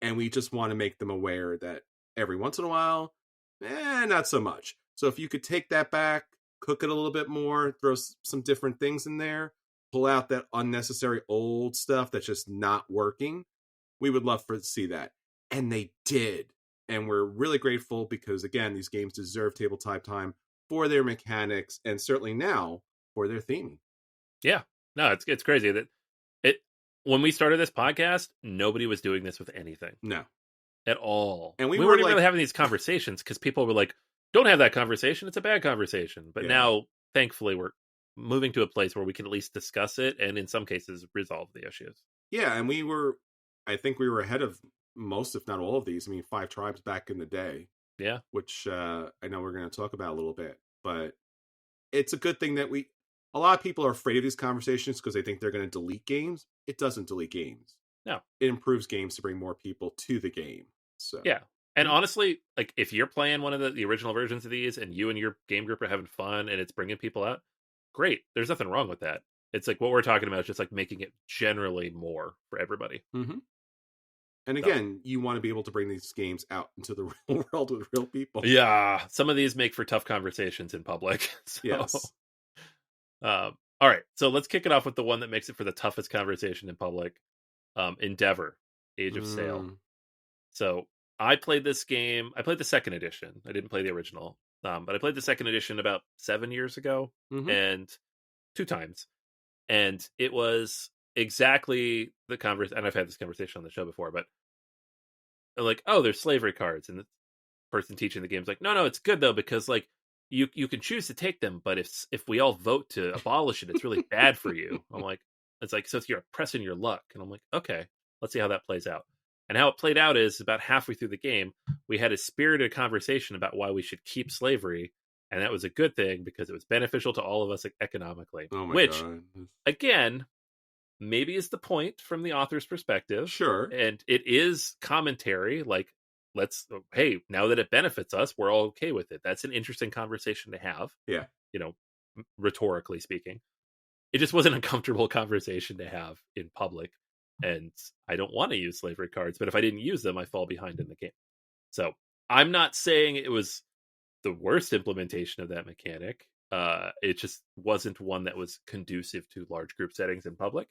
And we just want to make them aware that every once in a while, not so much. So if you could take that back, cook it a little bit more, throw some different things in there, pull out that unnecessary old stuff that's just not working, we would love to see that. And they did. And we're really grateful because, again, these games deserve tabletop time for their mechanics and certainly now for their theming. Yeah. No, it's crazy that when we started this podcast, nobody was doing this with anything. No. At all. And we weren't were really having these conversations because people were like, don't have that conversation. It's a bad conversation. But now, thankfully, we're moving to a place where we can at least discuss it and in some cases resolve the issues. Yeah. And I think we were ahead of most, if not all of these. I mean, 5 Tribes back in the day. Yeah. Which I know we're going to talk about a little bit. But it's a good thing that a lot of people are afraid of these conversations because they think they're going to delete games. It doesn't delete games. No. It improves games to bring more people to the game. So yeah. And honestly, like if you're playing one of the original versions of these and you and your game group are having fun and it's bringing people out, great. There's nothing wrong with that. It's like what we're talking about is just like making it generally more for everybody. Mm-hmm. And again, you want to be able to bring these games out into the real world with real people. Yeah. Some of these make for tough conversations in public. So, yes. All right. So let's kick it off with the one that makes it for the toughest conversation in public. Endeavor, Age of Sail. So I played this game. I played the second edition. I didn't play the original. But I played the second edition about 7 years ago and 2 times. And it was exactly the conversation. And I've had this conversation on the show before, but like, oh, there's slavery cards. And the person teaching the game is like, no, it's good though, because like you can choose to take them. But if we all vote to abolish it, it's really bad for you. I'm like, it's like, so it's you're pressing your luck. And I'm like, okay, let's see how that plays out. And how it played out is about halfway through the game, we had a spirited conversation about why we should keep slavery. And that was a good thing because it was beneficial to all of us economically. Oh my which, God. again, maybe is the point from the author's perspective. Sure. And it is commentary. Like, hey, now that it benefits us, we're all okay with it. That's an interesting conversation to have. Yeah. Rhetorically speaking. It just wasn't a comfortable conversation to have in public. And I don't want to use slavery cards, but if I didn't use them, I fall behind in the game. So I'm not saying it was the worst implementation of that mechanic. It just wasn't one that was conducive to large group settings in public.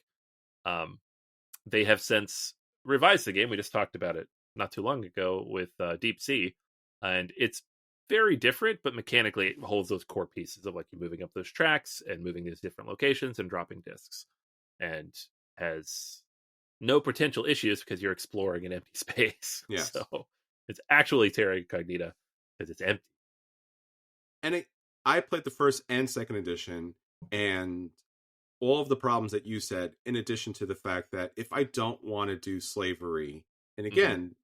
They have since revised the game. We just talked about it not too long ago with Deep Sea. And it's very different, but mechanically it holds those core pieces of like you moving up those tracks and moving these different locations and dropping discs, and has no potential issues because you're exploring an empty space. Yes. So it's actually terra incognita because it's empty. And I played the first and second edition, and all of the problems that you said, in addition to the fact that if I don't want to do slavery, and again,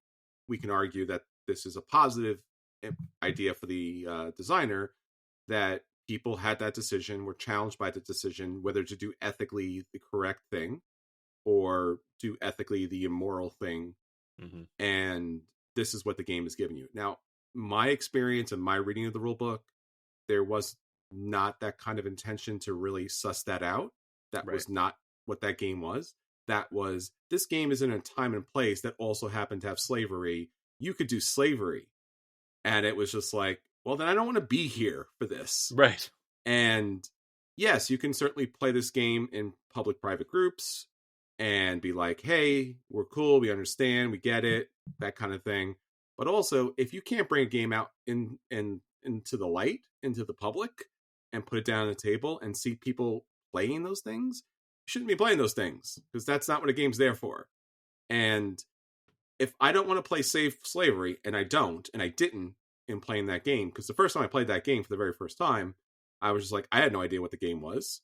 we can argue that this is a positive idea for the designer, that people had that decision, were challenged by the decision whether to do ethically the correct thing or do ethically the immoral thing. And this is what the game is giving you. Now, my experience and my reading of the rule book, there was not that kind of intention to really suss that out. That was not what that game was. That was, this game is in a time and place that also happened to have slavery. You could do slavery. And it was just like, well, then I don't want to be here for this. Right. And yes, you can certainly play this game in public-private groups and be like, hey, we're cool, we understand, we get it, that kind of thing. But also, if you can't bring a game out into the light, into the public, and put it down on the table and see people playing those things, you shouldn't be playing those things, because that's not what a game's there for. And if I don't want to play slavery, and I didn't in playing that game, because the first time I played that game for the very first time, I was just like, I had no idea what the game was.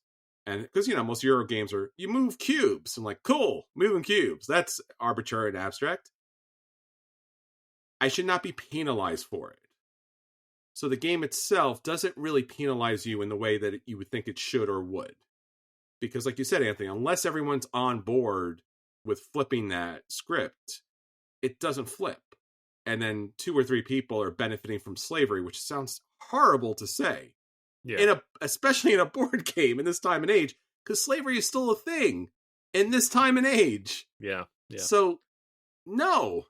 And because, most Euro games are, you move cubes. I'm like, cool, moving cubes. That's arbitrary and abstract. I should not be penalized for it. So the game itself doesn't really penalize you in the way that you would think it should or would. Because like you said, Anthony, unless everyone's on board with flipping that script, it doesn't flip. And then 2 or 3 people are benefiting from slavery, which sounds horrible to say. Yeah. Especially in a board game in this time and age, because slavery is still a thing in this time and age. Yeah. So, no.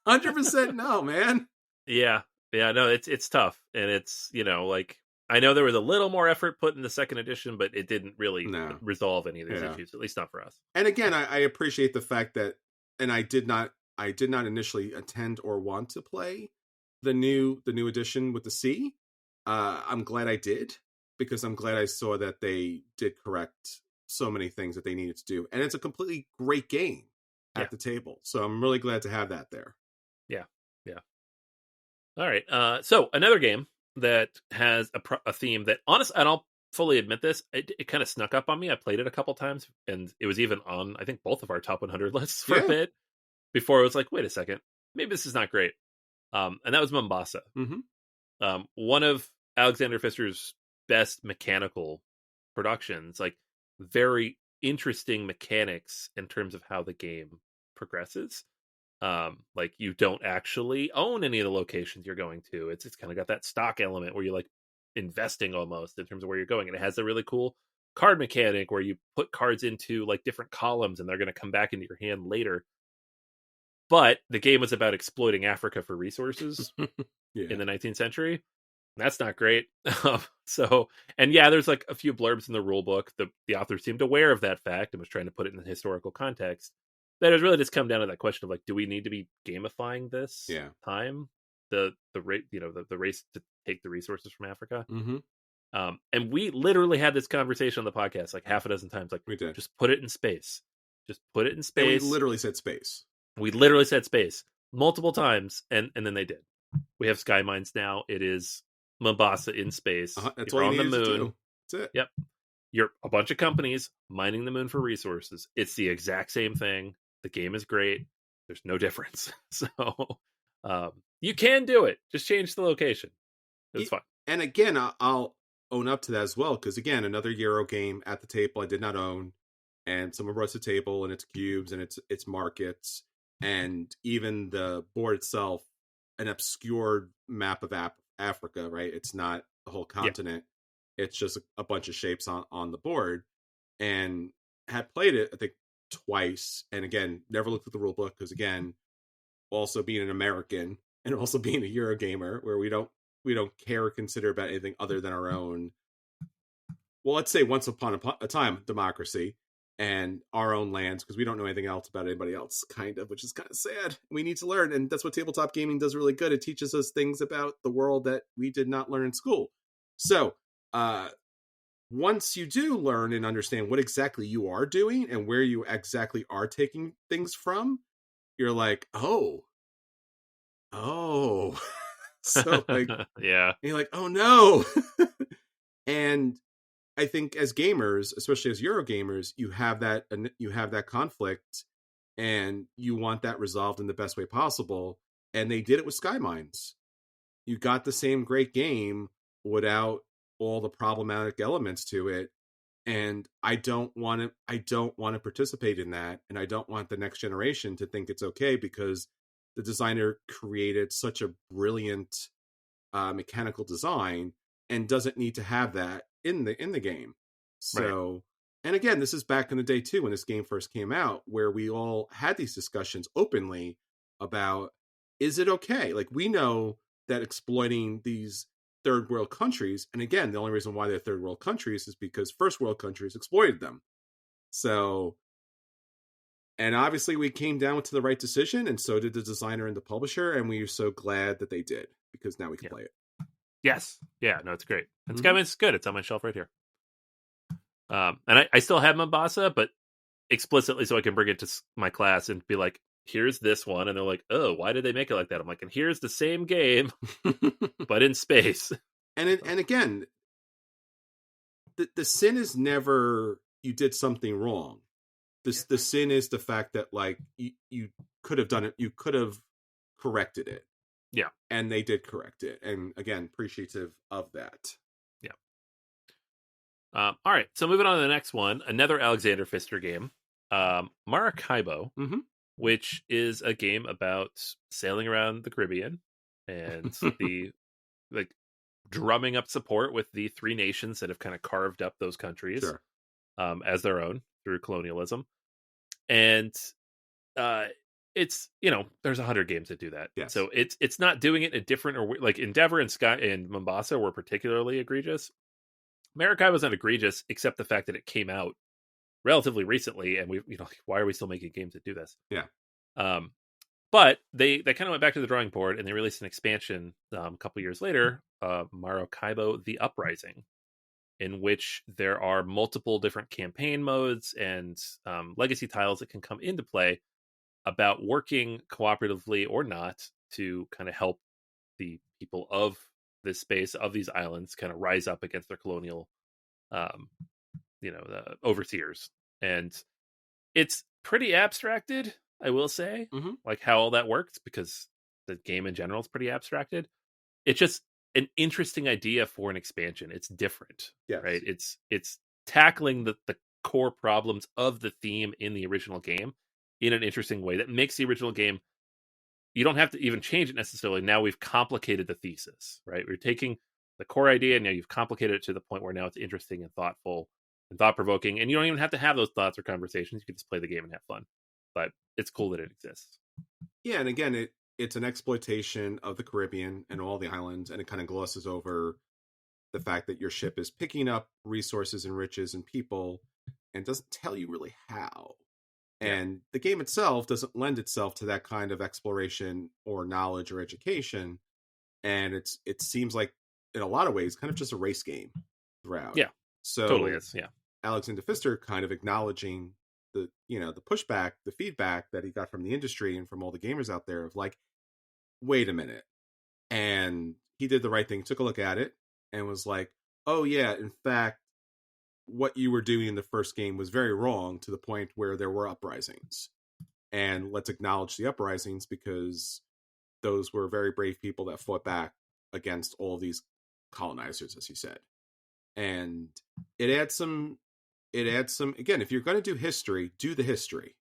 100% no, man. Yeah. No, it's tough. And it's, like I know there was a little more effort put in the second edition, but it didn't really No. resolve any of these Yeah. issues, at least not for us. And again, I appreciate the fact that, and I did not initially attend or want to play the new edition with the C. I'm glad I did, because I'm glad I saw that they did correct so many things that they needed to do, and it's a completely great game at the table. So I'm really glad to have that there. Yeah. All right. So another game that has a theme that, honestly, and I'll fully admit this, it kind of snuck up on me. I played it a couple times, and it was even on, I think, both of our top 100 lists for a bit before I was like, wait a second, maybe this is not great. And that was Mombasa. Mm-hmm. One of Alexander Pfister's best mechanical productions, like very interesting mechanics in terms of how the game progresses. Like you don't actually own any of the locations you're going to. It's kind of got that stock element where you're like investing almost in terms of where you're going, and it has a really cool card mechanic where you put cards into like different columns and they're going to come back into your hand later. But the game was about exploiting Africa for resources in the 19th century. That's not great. So, and yeah, there's like a few blurbs in the rule book. The author seemed aware of that fact and was trying to put it in the historical context. That has really just come down to that question of like, do we need to be gamifying this time? The race to take the resources from Africa. Mm-hmm. And we literally had this conversation on the podcast like half a dozen times. Like, we did. Just put it in space. Just put it in space. And we literally said space. We literally said space multiple times, and then they did. We have sky mines now. It is Mombasa in space. That's You're all on you the needed moon. to do. That's it. Yep. You're a bunch of companies mining the moon for resources. It's the exact same thing. The game is great. There's no difference. So you can do it. Just change the location. It's fun. And again, I'll own up to that as well, because again, another Euro game at the table I did not own, and someone brought to the table, and it's cubes and it's markets, and even the board itself, an obscured map of Africa, right? It's not the whole continent. Yeah. It's just a bunch of shapes on the board, and had played it, I think, twice. And again, never looked at the rule book, because again, also being an American and also being a Eurogamer, where we don't care or consider about anything other than our own, well, let's say once upon a time, democracy and our own lands, because we don't know anything else about anybody else, kind of, which is kind of sad. We need to learn, and that's what tabletop gaming does really good. It teaches us things about the world that we did not learn in school. So once you do learn and understand what exactly you are doing and where you exactly are taking things from, you're like, oh. So like, yeah, you're like, oh no. And I think as gamers, especially as Eurogamers, you have that conflict, and you want that resolved in the best way possible. And they did it with Sky Mines. You got the same great game without all the problematic elements to it. And I don't want to participate in that. And I don't want the next generation to think it's okay, because the designer created such a brilliant mechanical design and doesn't need to have that in the game. So, right. And again, this is back in the day too, when this game first came out, where we all had these discussions openly about, is it okay? Like, we know that exploiting these third world countries, and again, the only reason why they're third world countries is because first world countries exploited them. So, and obviously we came down to the right decision, and so did the designer and the publisher, and we are so glad that they did, because now we can play it. Yes. Yeah, no, it's great. And it's good. It's on my shelf right here. And I still have Mombasa, but explicitly so I can bring it to my class and be like, here's this one. And they're like, oh, why did they make it like that? I'm like, and here's the same game, but in space. And again, the sin is never you did something wrong. The sin is the fact that, like, you could have done it. You could have corrected it. Yeah. And they did correct it. And again, appreciative of that. Yeah. All right. So moving on to the next one, another Alexander Pfister game, Maracaibo, which is a game about sailing around the Caribbean and the like drumming up support with the three nations that have kind of carved up those countries as their own through colonialism. And it's there's 100 games that do that. Yes. So it's not doing it in a different or like Endeavor and Sky and Mombasa were particularly egregious. Maracay wasn't egregious except the fact that it came out relatively recently, and we why are we still making games that do this? Yeah. But they kind of went back to the drawing board and they released an expansion a couple years later, Maracaibo: The Uprising, in which there are multiple different campaign modes and legacy tiles that can come into play about working cooperatively or not to kind of help the people of this space, of these islands, kind of rise up against their colonial the overseers. And it's pretty abstracted, I will say, like how all that works, because the game in general is pretty abstracted. It's just an interesting idea for an expansion. It's different, right? It's tackling the core problems of the theme in the original game in an interesting way that makes the original game, you don't have to even change it necessarily. Now we've complicated the thesis, right? We're taking the core idea and now you've complicated it to the point where now it's interesting and thoughtful and thought-provoking, and you don't even have to have those thoughts or conversations. You can just play the game and have fun. But it's cool that it exists. Yeah, and again, it's an exploitation of the Caribbean and all the islands, and it kind of glosses over the fact that your ship is picking up resources and riches and people, and doesn't tell you really how. And the game itself doesn't lend itself to that kind of exploration or knowledge or education. And it seems like, in a lot of ways, kind of just a race game throughout. Yeah, so totally is. Yeah, Alexander Pfister kind of acknowledging the pushback, the feedback that he got from the industry and from all the gamers out there of like, wait a minute. And he did the right thing, took a look at it, and was like, oh yeah, in fact, what you were doing in the first game was very wrong, to the point where there were uprisings. And let's acknowledge the uprisings, because those were very brave people that fought back against all these colonizers, as he said. And it adds some, again, if you're going to do history, do the history.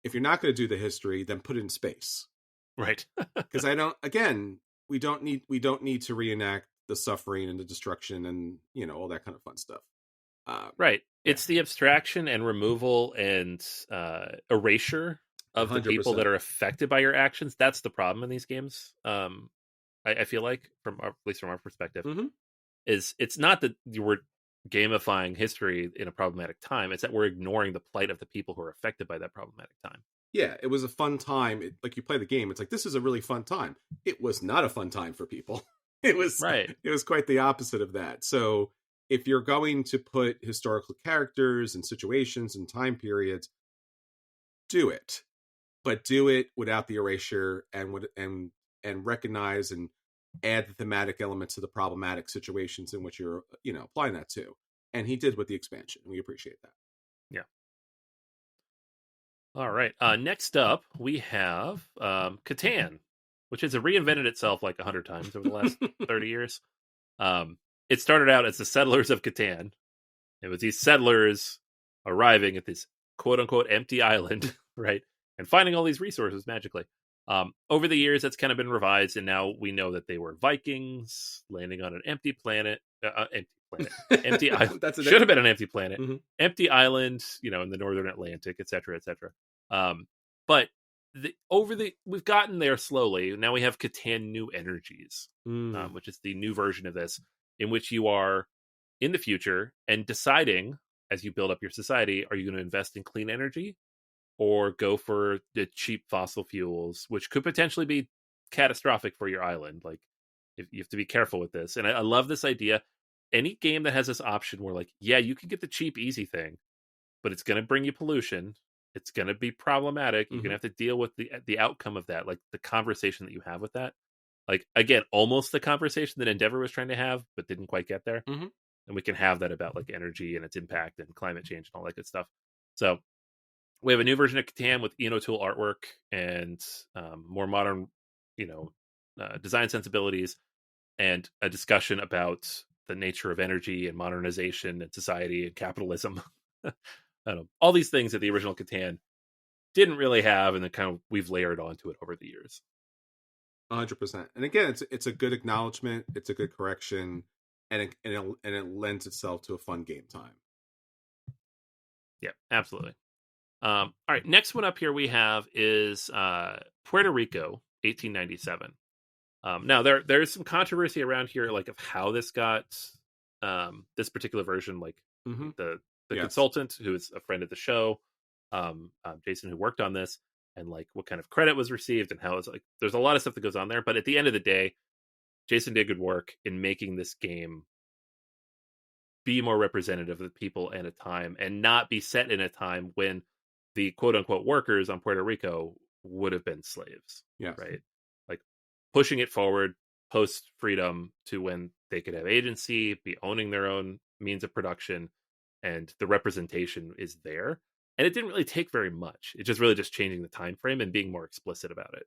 If you're not going to do the history, then put it in space. Right. Because we don't need to reenact the suffering and the destruction and, all that kind of fun stuff. Right. It's the abstraction and removal and erasure of 100%. The people that are affected by your actions. That's the problem in these games. I feel like, at least from our perspective, is it's not that we're gamifying history in a problematic time. It's that we're ignoring the plight of the people who are affected by that problematic time. Yeah, it was a fun time. Like, you play the game, it's like, this is a really fun time. It was not a fun time for people. It was right. It was quite the opposite of that. So if you're going to put historical characters and situations and time periods, do it, but do it without the erasure, and recognize and add the thematic elements to the problematic situations in which you're, applying that to. And he did with the expansion. We appreciate that. Yeah. All right. Next up, we have Catan, which has reinvented itself like 100 times over the last 30 years. It started out as the settlers of Catan. It was these settlers arriving at this quote-unquote empty island, right? And finding all these resources magically. Over the years, that's kind of been revised, and now we know that they were Vikings landing on an empty planet. Empty island. Should have been an empty planet. Mm-hmm. Empty island, in the northern Atlantic, etc., etc. But we've gotten there slowly. Now we have Catan New Energies, which is the new version of this, in which you are in the future and deciding, as you build up your society, are you going to invest in clean energy or go for the cheap fossil fuels, which could potentially be catastrophic for your island? Like, if you have to be careful with this. And I love this idea. Any game that has this option where, like, yeah, you can get the cheap, easy thing, but it's going to bring you pollution. It's going to be problematic. You're going to have to deal with the outcome of that, like the conversation that you have with that. Like, again, almost the conversation that Endeavor was trying to have, but didn't quite get there. Mm-hmm. And we can have that about like energy and its impact and climate change and all that good stuff. So we have a new version of Catan with Enotool artwork and more modern, design sensibilities, and a discussion about the nature of energy and modernization and society and capitalism. I don't know, all these things that the original Catan didn't really have, and then kind of we've layered onto it over the years. 100%. And again, it's a good acknowledgement. It's a good correction, and it lends itself to a fun game time. Yeah, absolutely. All right, next one up here we have is Puerto Rico, 1897. Now there's some controversy around here, like of how this got this particular version. Like Mm-hmm. the Yes. consultant, who is a friend of the show, Jason, who worked on this, and like what kind of credit was received, and how it's like. There's a lot of stuff that goes on there, but at the end of the day, Jason did good work in making this game be more representative of the people and a time, and not be set in a time when the quote unquote workers on Puerto Rico would have been slaves. Yes. Right. Like pushing it forward post freedom to when they could have agency, be owning their own means of production, and the representation is there. And it didn't really take very much. It just really just changing the time frame and being more explicit about it.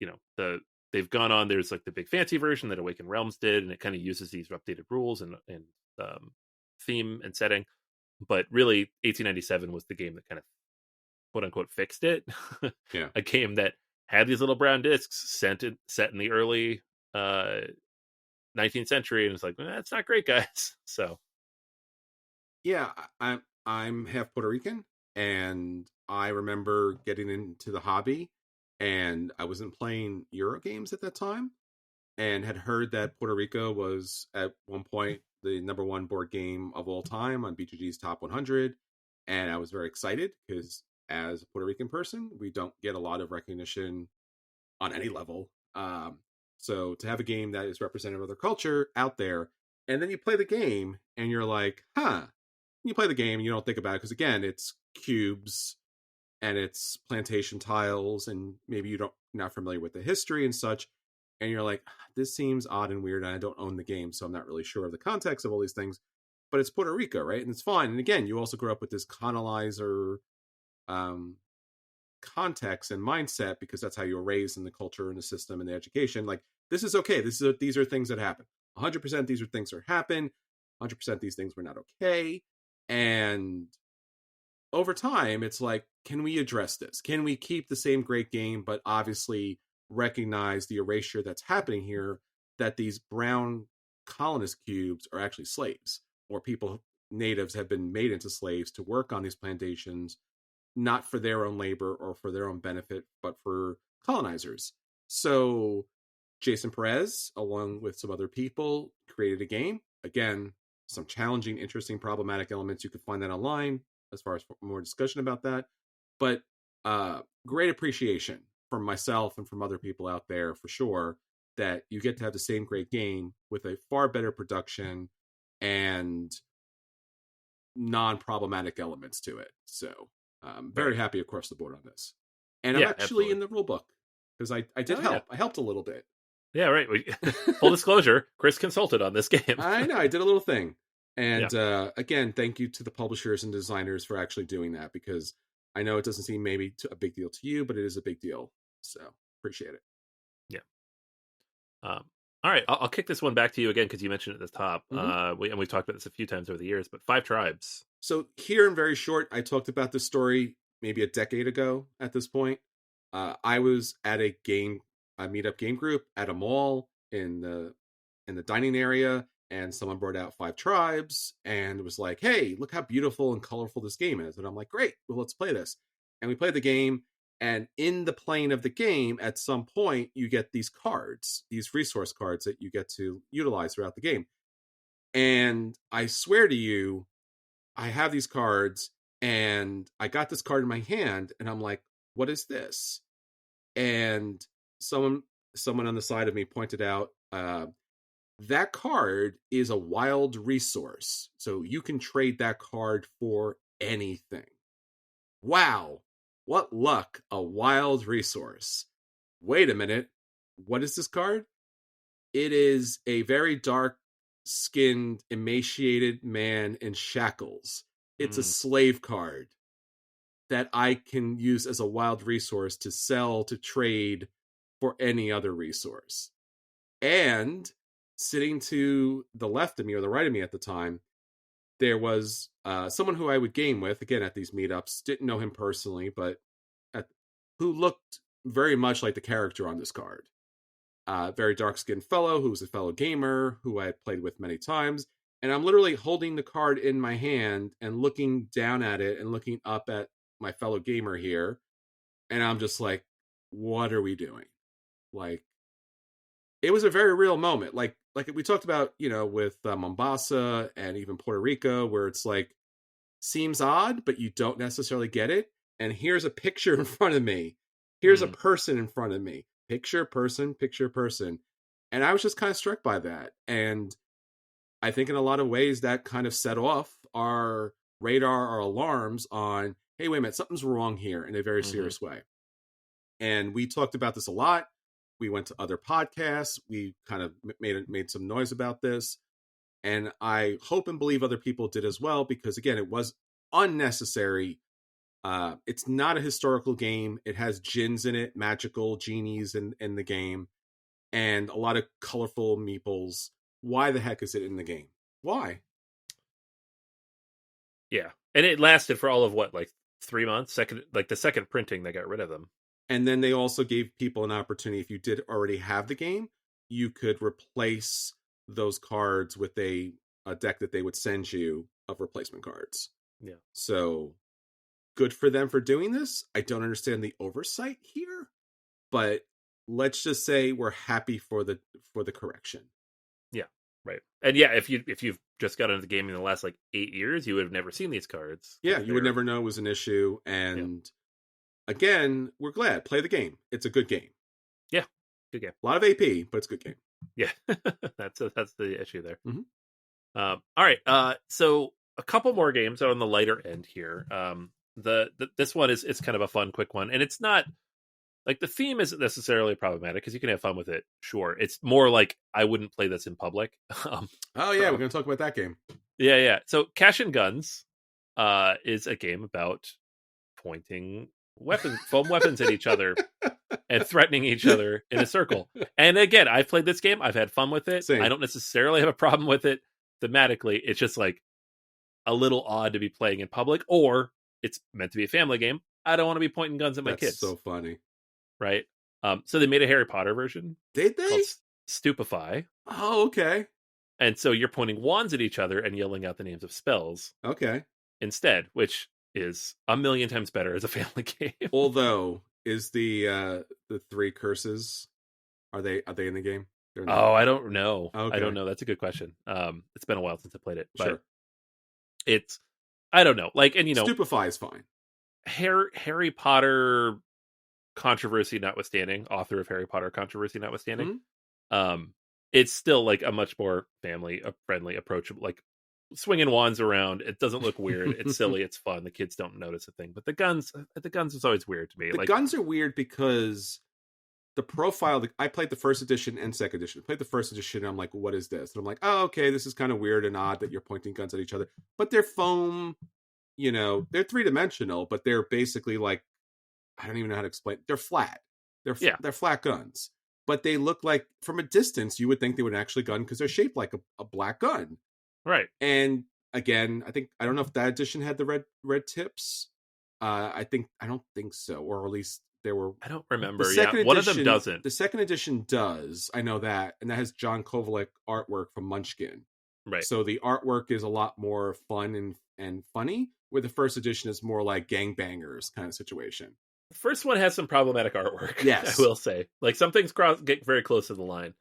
You know, they've gone on. There's like the big fancy version that Awakened Realms did, and it kind of uses these updated rules and theme and setting. But really, 1897 was the game that kind of quote unquote fixed it. Yeah. A game that had these little brown discs set in the early 19th century, and it's like, that's not great, guys. So yeah, I'm half Puerto Rican, and I remember getting into the hobby, and I wasn't playing Euro games at that time, and had heard that Puerto Rico was at one point the number one board game of all time on BGG's Top 100, and I was very excited because as a Puerto Rican person, we don't get a lot of recognition on any level. So to have a game that is representative of their culture out there, and then you play the game and you're like, huh. You play the game and you don't think about it because, again, it's cubes and it's plantation tiles, and maybe you're not familiar with the history and such, and you're like, this seems odd and weird, and I don't own the game, so I'm not really sure of the context of all these things. But it's Puerto Rico, right? And it's fine. And again, you also grew up with this colonizer context and mindset because that's how you were raised in the culture and the system and the education. Like, this is okay. These are things that happen. 100% these are things that happen. 100% these things were not okay. And over time, it's like, can we address this? Can we keep the same great game, but obviously recognize the erasure that's happening here, that these brown colonist cubes are actually slaves, or natives have been made into slaves to work on these plantations, not for their own labor or for their own benefit, but for colonizers. So Jason Perez, along with some other people, created a game. Again, some challenging, interesting, problematic elements. You can find that online as far as more discussion about that. But great appreciation from myself and from other people out there, for sure, that you get to have the same great game with a far better production and non-problematic elements to it. So I'm very happy across the board on this. And I'm actually absolutely in the rule book because I did help. Yeah. I helped a little bit. Yeah, right. Full disclosure, Chris consulted on this game. I know, I did a little thing. And again, thank you to the publishers and designers for actually doing that, because I know it doesn't seem maybe a big deal to you, but it is a big deal. So appreciate it. Yeah. All right, I'll kick this one back to you again because you mentioned it at the top. Mm-hmm. We've talked about this a few times over the years, but 5 Tribes. So here in very short, I talked about this story maybe a decade ago at this point. I was at a meetup game group at a mall in the dining area, and someone brought out 5 Tribes and was like, hey, look how beautiful and colorful this game is. And I'm like, great, well, let's play this. And we played the game, and in the playing of the game, at some point, you get these cards, these resource cards that you get to utilize throughout the game. And I swear to you, I have these cards, and I got this card in my hand, and I'm like, what is this? And someone on the side of me pointed out, that card is a wild resource. So you can trade that card for anything. Wow. What luck, a wild resource. Wait a minute. What is this card? It is a very dark-skinned, emaciated man in shackles. It's a slave card that I can use as a wild resource to sell, to trade for any other resource. And sitting to the left of me or the right of me at the time, there was someone who I would game with, again, at these meetups. Didn't know him personally, but who looked very much like the character on this card. Very dark-skinned fellow who was a fellow gamer who I had played with many times. And I'm literally holding the card in my hand and looking down at it and looking up at my fellow gamer here. And I'm just like, what are we doing? Like, it was a very real moment. Like we talked about, with Mombasa and even Puerto Rico, where it's like, seems odd, but you don't necessarily get it. And here's a picture in front of me. Here's a person in front of me. Picture, person, picture, person. And I was just kind of struck by that. And I think in a lot of ways that kind of set off our radar, our alarms on, hey, wait a minute, something's wrong here in a very serious way. And we talked about this a lot. We went to other podcasts. We kind of made some noise about this. And I hope and believe other people did as well, because again, it was unnecessary. It's not a historical game. It has djinns in it, magical genies in the game, and a lot of colorful meeples. Why the heck is it in the game? Why? Yeah. And it lasted for all of what, like 3 months? The second printing, they got rid of them. And then they also gave people an opportunity, if you did already have the game, you could replace those cards with a deck that they would send you of replacement cards. Yeah. So good for them for doing this. I don't understand the oversight here, but let's just say we're happy for the correction. Yeah. Right. And yeah, if you've just got into the game in the last like 8 years, you would have never seen these cards. Yeah, you would never know it was an issue. And again, we're glad. Play the game. It's a good game. Yeah, good game. A lot of AP, but it's a good game. Yeah, that's the issue there. Mm-hmm. All right. So a couple more games on the lighter end here. This one is kind of a fun, quick one, and it's not like the theme isn't necessarily problematic because you can have fun with it. Sure, it's more like I wouldn't play this in public. Oh yeah, we're going to talk about that game. Yeah. So Cash and Guns is a game about pointing foam weapons at each other and threatening each other in a circle. And again, I've played this game. I've had fun with it. Same. I don't necessarily have a problem with it thematically. It's just like a little odd to be playing in public, or it's meant to be a family game. I don't want to be pointing guns at my kids. That's so funny. Right? So they made a Harry Potter version. Did they? Called Stupefy. Oh, okay. And so you're pointing wands at each other and yelling out the names of spells. Okay. Instead, which is a million times better as a family game. Although, is the 3 curses, are they in the game? Oh, I don't know. Okay. I don't know. That's a good question. It's been a while since I played it, but sure. It's, I don't know. Like, and Stupefy is fine. Harry Potter controversy notwithstanding, author of Harry Potter controversy notwithstanding, it's still like a much more family friendly, approachable, like swinging wands around. It doesn't look weird. It's silly. It's fun. The kids don't notice a thing. But the guns is always weird to me. The guns are weird because the profile. I played the first edition and second edition. I played the first edition, and I'm like, what is this? And I'm like, oh, okay, this is kind of weird and odd that you're pointing guns at each other. But they're foam. They're 3-dimensional, but they're basically like, I don't even know how to explain. They're flat. They're flat guns. But they look like, from a distance, you would think they would actually gun because they're shaped like a black gun. Right. And again, I don't know if that edition had the red tips. I don't think so, or at least there were. I don't remember. One of them doesn't. The second edition does. I know that, and that has John Kovalek artwork from Munchkin. Right. So the artwork is a lot more fun and funny, where the first edition is more like gangbangers kind of situation. The first one has some problematic artwork. Yes, I will say. Like some things get very close to the line.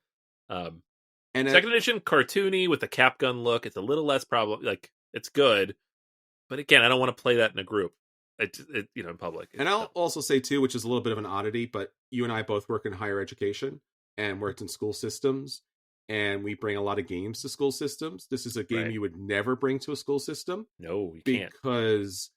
And second edition, cartoony with the cap gun look. It's a little less problem. Like it's good, but again, I don't want to play that in a group. In public. And I'll also say too, which is a little bit of an oddity, but you and I both work in higher education and worked in school systems, and we bring a lot of games to school systems. This is a game you would never bring to a school system. No, you can't. Because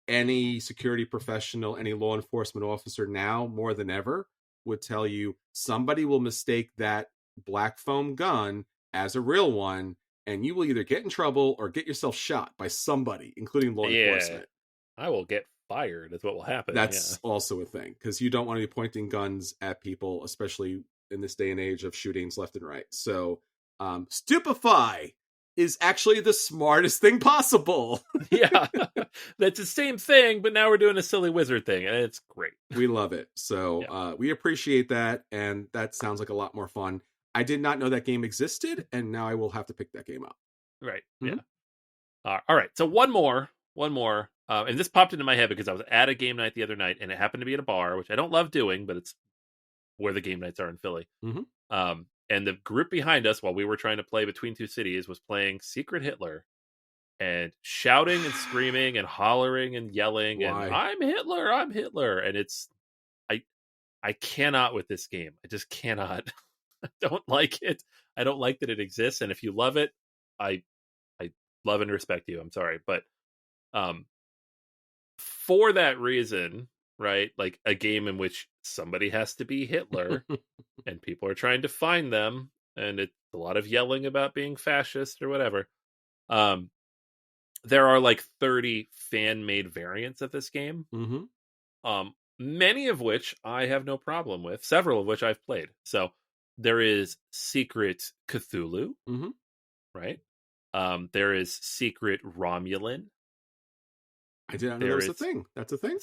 any security professional, any law enforcement officer now more than ever would tell you somebody will mistake that black foam gun as a real one, and you will either get in trouble or get yourself shot by somebody, including law enforcement. I will get fired is what will happen. That's also a thing, because you don't want to be pointing guns at people, especially in this day and age of shootings left and right. So Stupefy is actually the smartest thing possible. Yeah, that's the same thing, but now we're doing a silly wizard thing, and it's great. We love it. So we appreciate that, and that sounds like a lot more fun. I did not know that game existed, and now I will have to pick that game up. Right. Mhm. Yeah. All right. So one more. And this popped into my head because I was at a game night the other night, and it happened to be at a bar, which I don't love doing, but it's where the game nights are in Philly. Mhm. And the group behind us, while we were trying to play Between Two Cities, was playing Secret Hitler and shouting and screaming and hollering and yelling and Why? I'm Hitler. And I cannot with this game. I just cannot. I don't like it. I don't like that it exists. And if you love it, I love and respect you. I'm sorry, but um, for that reason, right? Like a game in which somebody has to be Hitler and people are trying to find them, and it's a lot of yelling about being fascist or whatever. Um, there are like 30 fan-made variants of this game. Mhm. Many of which I have no problem with, several of which I've played. So there is Secret Cthulhu, Mhm. right? There is Secret Romulan. I didn't know that There was a is thing. That's a thing?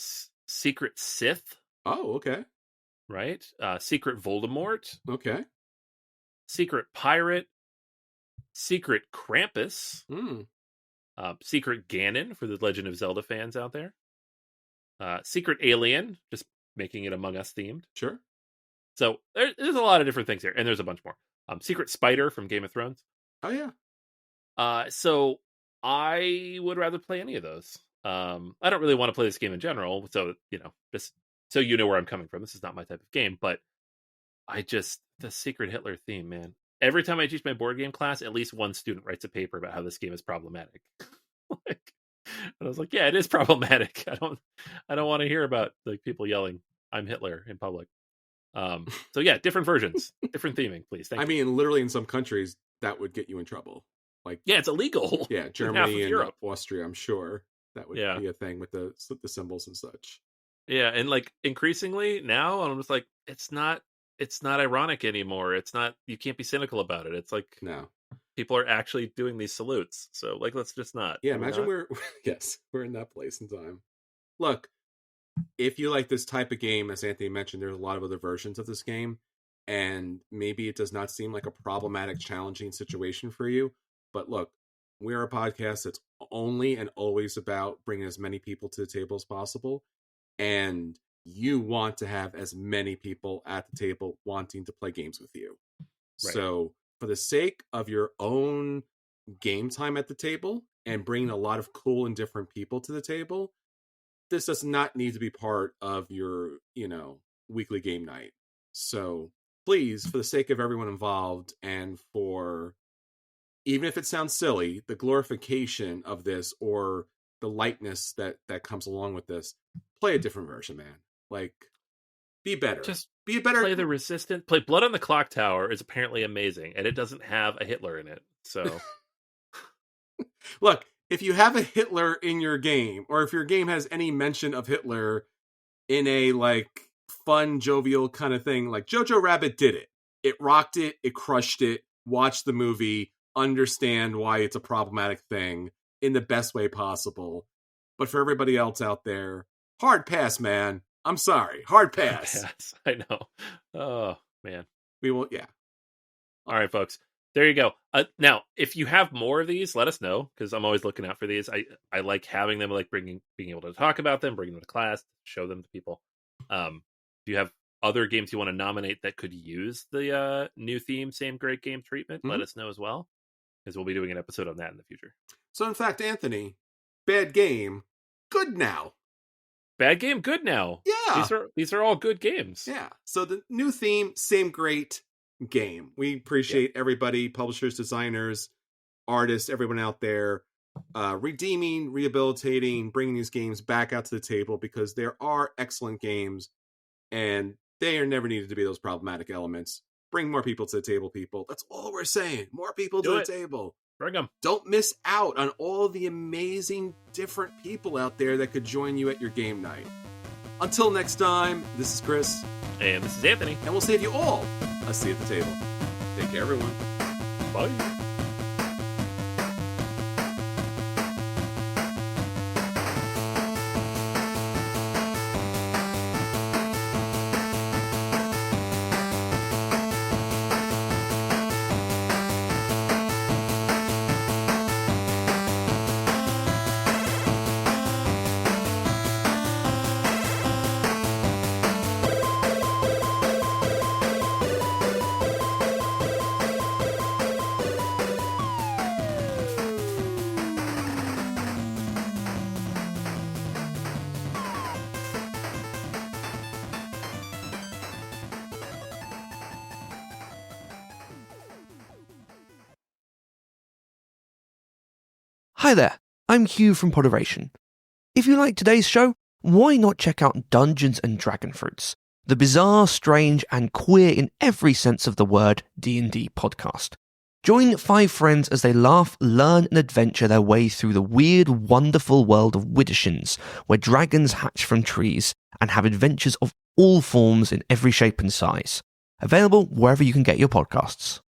Secret Sith, Oh, okay. right? Secret Voldemort, Okay. Secret Pirate, Secret Krampus, Mm. Secret Ganon for the Legend of Zelda fans out there, Secret Alien, just making it Among Us themed. Sure. So there's a lot of different things here, and there's a bunch more. Secret Spider from Game of Thrones. Oh, yeah. So I would rather play any of those. I don't really want to play this game in general, so just so you know where I'm coming from. This is not my type of game, but the Secret Hitler theme, man. Every time I teach my board game class, at least one student writes a paper about how this game is problematic. Like, and I was like, yeah, it is problematic. I don't want to hear about like people yelling, "I'm Hitler" in public. So yeah, different versions, different theming, please. Thank I you. mean, literally in some countries, that would get you in trouble. Like, Yeah, it's illegal. yeah, in Germany half of and Europe. Austria, I'm sure that would Yeah. be a thing with the symbols and such. Yeah, and like increasingly now, I'm just like, it's not ironic anymore. It's not. You can't be cynical about it. It's like No. people are actually doing these salutes. So like, let's just not. Yeah, Can we imagine not? we're yes, we're in that place in time. Look, if you like this type of game, as Anthony mentioned, there's a lot of other versions of this game, and maybe it does not seem like a problematic, challenging situation for you. But look, we're a podcast that's only and always about bringing as many people to the table as possible, and you want to have as many people at the table wanting to play games with you. Right. So, for the sake of your own game time at the table and bringing a lot of cool and different people to the table, this does not need to be part of your, weekly game night. So please, for the sake of everyone involved and for, even if it sounds silly, the glorification of this or the lightness that comes along with this, play a different version, man. Like, be better. Just be a better. play the Resistance. Play Blood on the Clock Tower is apparently amazing, and it doesn't have a Hitler in it. So Look, if you have a Hitler in your game, or if your game has any mention of Hitler in a like fun, jovial kind of thing, like Jojo Rabbit did it. It rocked it, it crushed it. Watch the movie, understand why it's a problematic thing in the best way possible. But for everybody else out there, hard pass, man. I'm sorry, hard pass. I know. Oh man. We will, yeah. All right, folks. There you go. Now, if you have more of these, let us know because I'm always looking out for these. I like having them, like being able to talk about them, bring them to class, show them to people. If you have other games you want to nominate that could use the new theme, same great game treatment, let us know as well because we'll be doing an episode on that in the future. So, in fact, Anthony, bad game, good now. Bad game, good now. Yeah, these are all good games. Yeah. So the new theme, same great game. We appreciate everybody, publishers, designers, artists, everyone out there, redeeming, rehabilitating, bringing these games back out to the table because there are excellent games and they are never needed to be those problematic elements. Bring more people to the table, people. That's all we're saying. More people to the table. Bring them. Don't miss out on all the amazing different people out there that could join you at your game night. Until next time, this is Chris. And this is Anthony. And we'll save you all a seat at the table. Take care, everyone. Bye. Hi there, I'm Hugh from Poderation. If you like today's show, why not check out Dungeons and Dragonfruits, the bizarre, strange, and queer in every sense of the word D&D podcast. Join 5 friends as they laugh, learn, and adventure their way through the weird, wonderful world of Widdershins, where dragons hatch from trees and have adventures of all forms in every shape and size. Available wherever you can get your podcasts.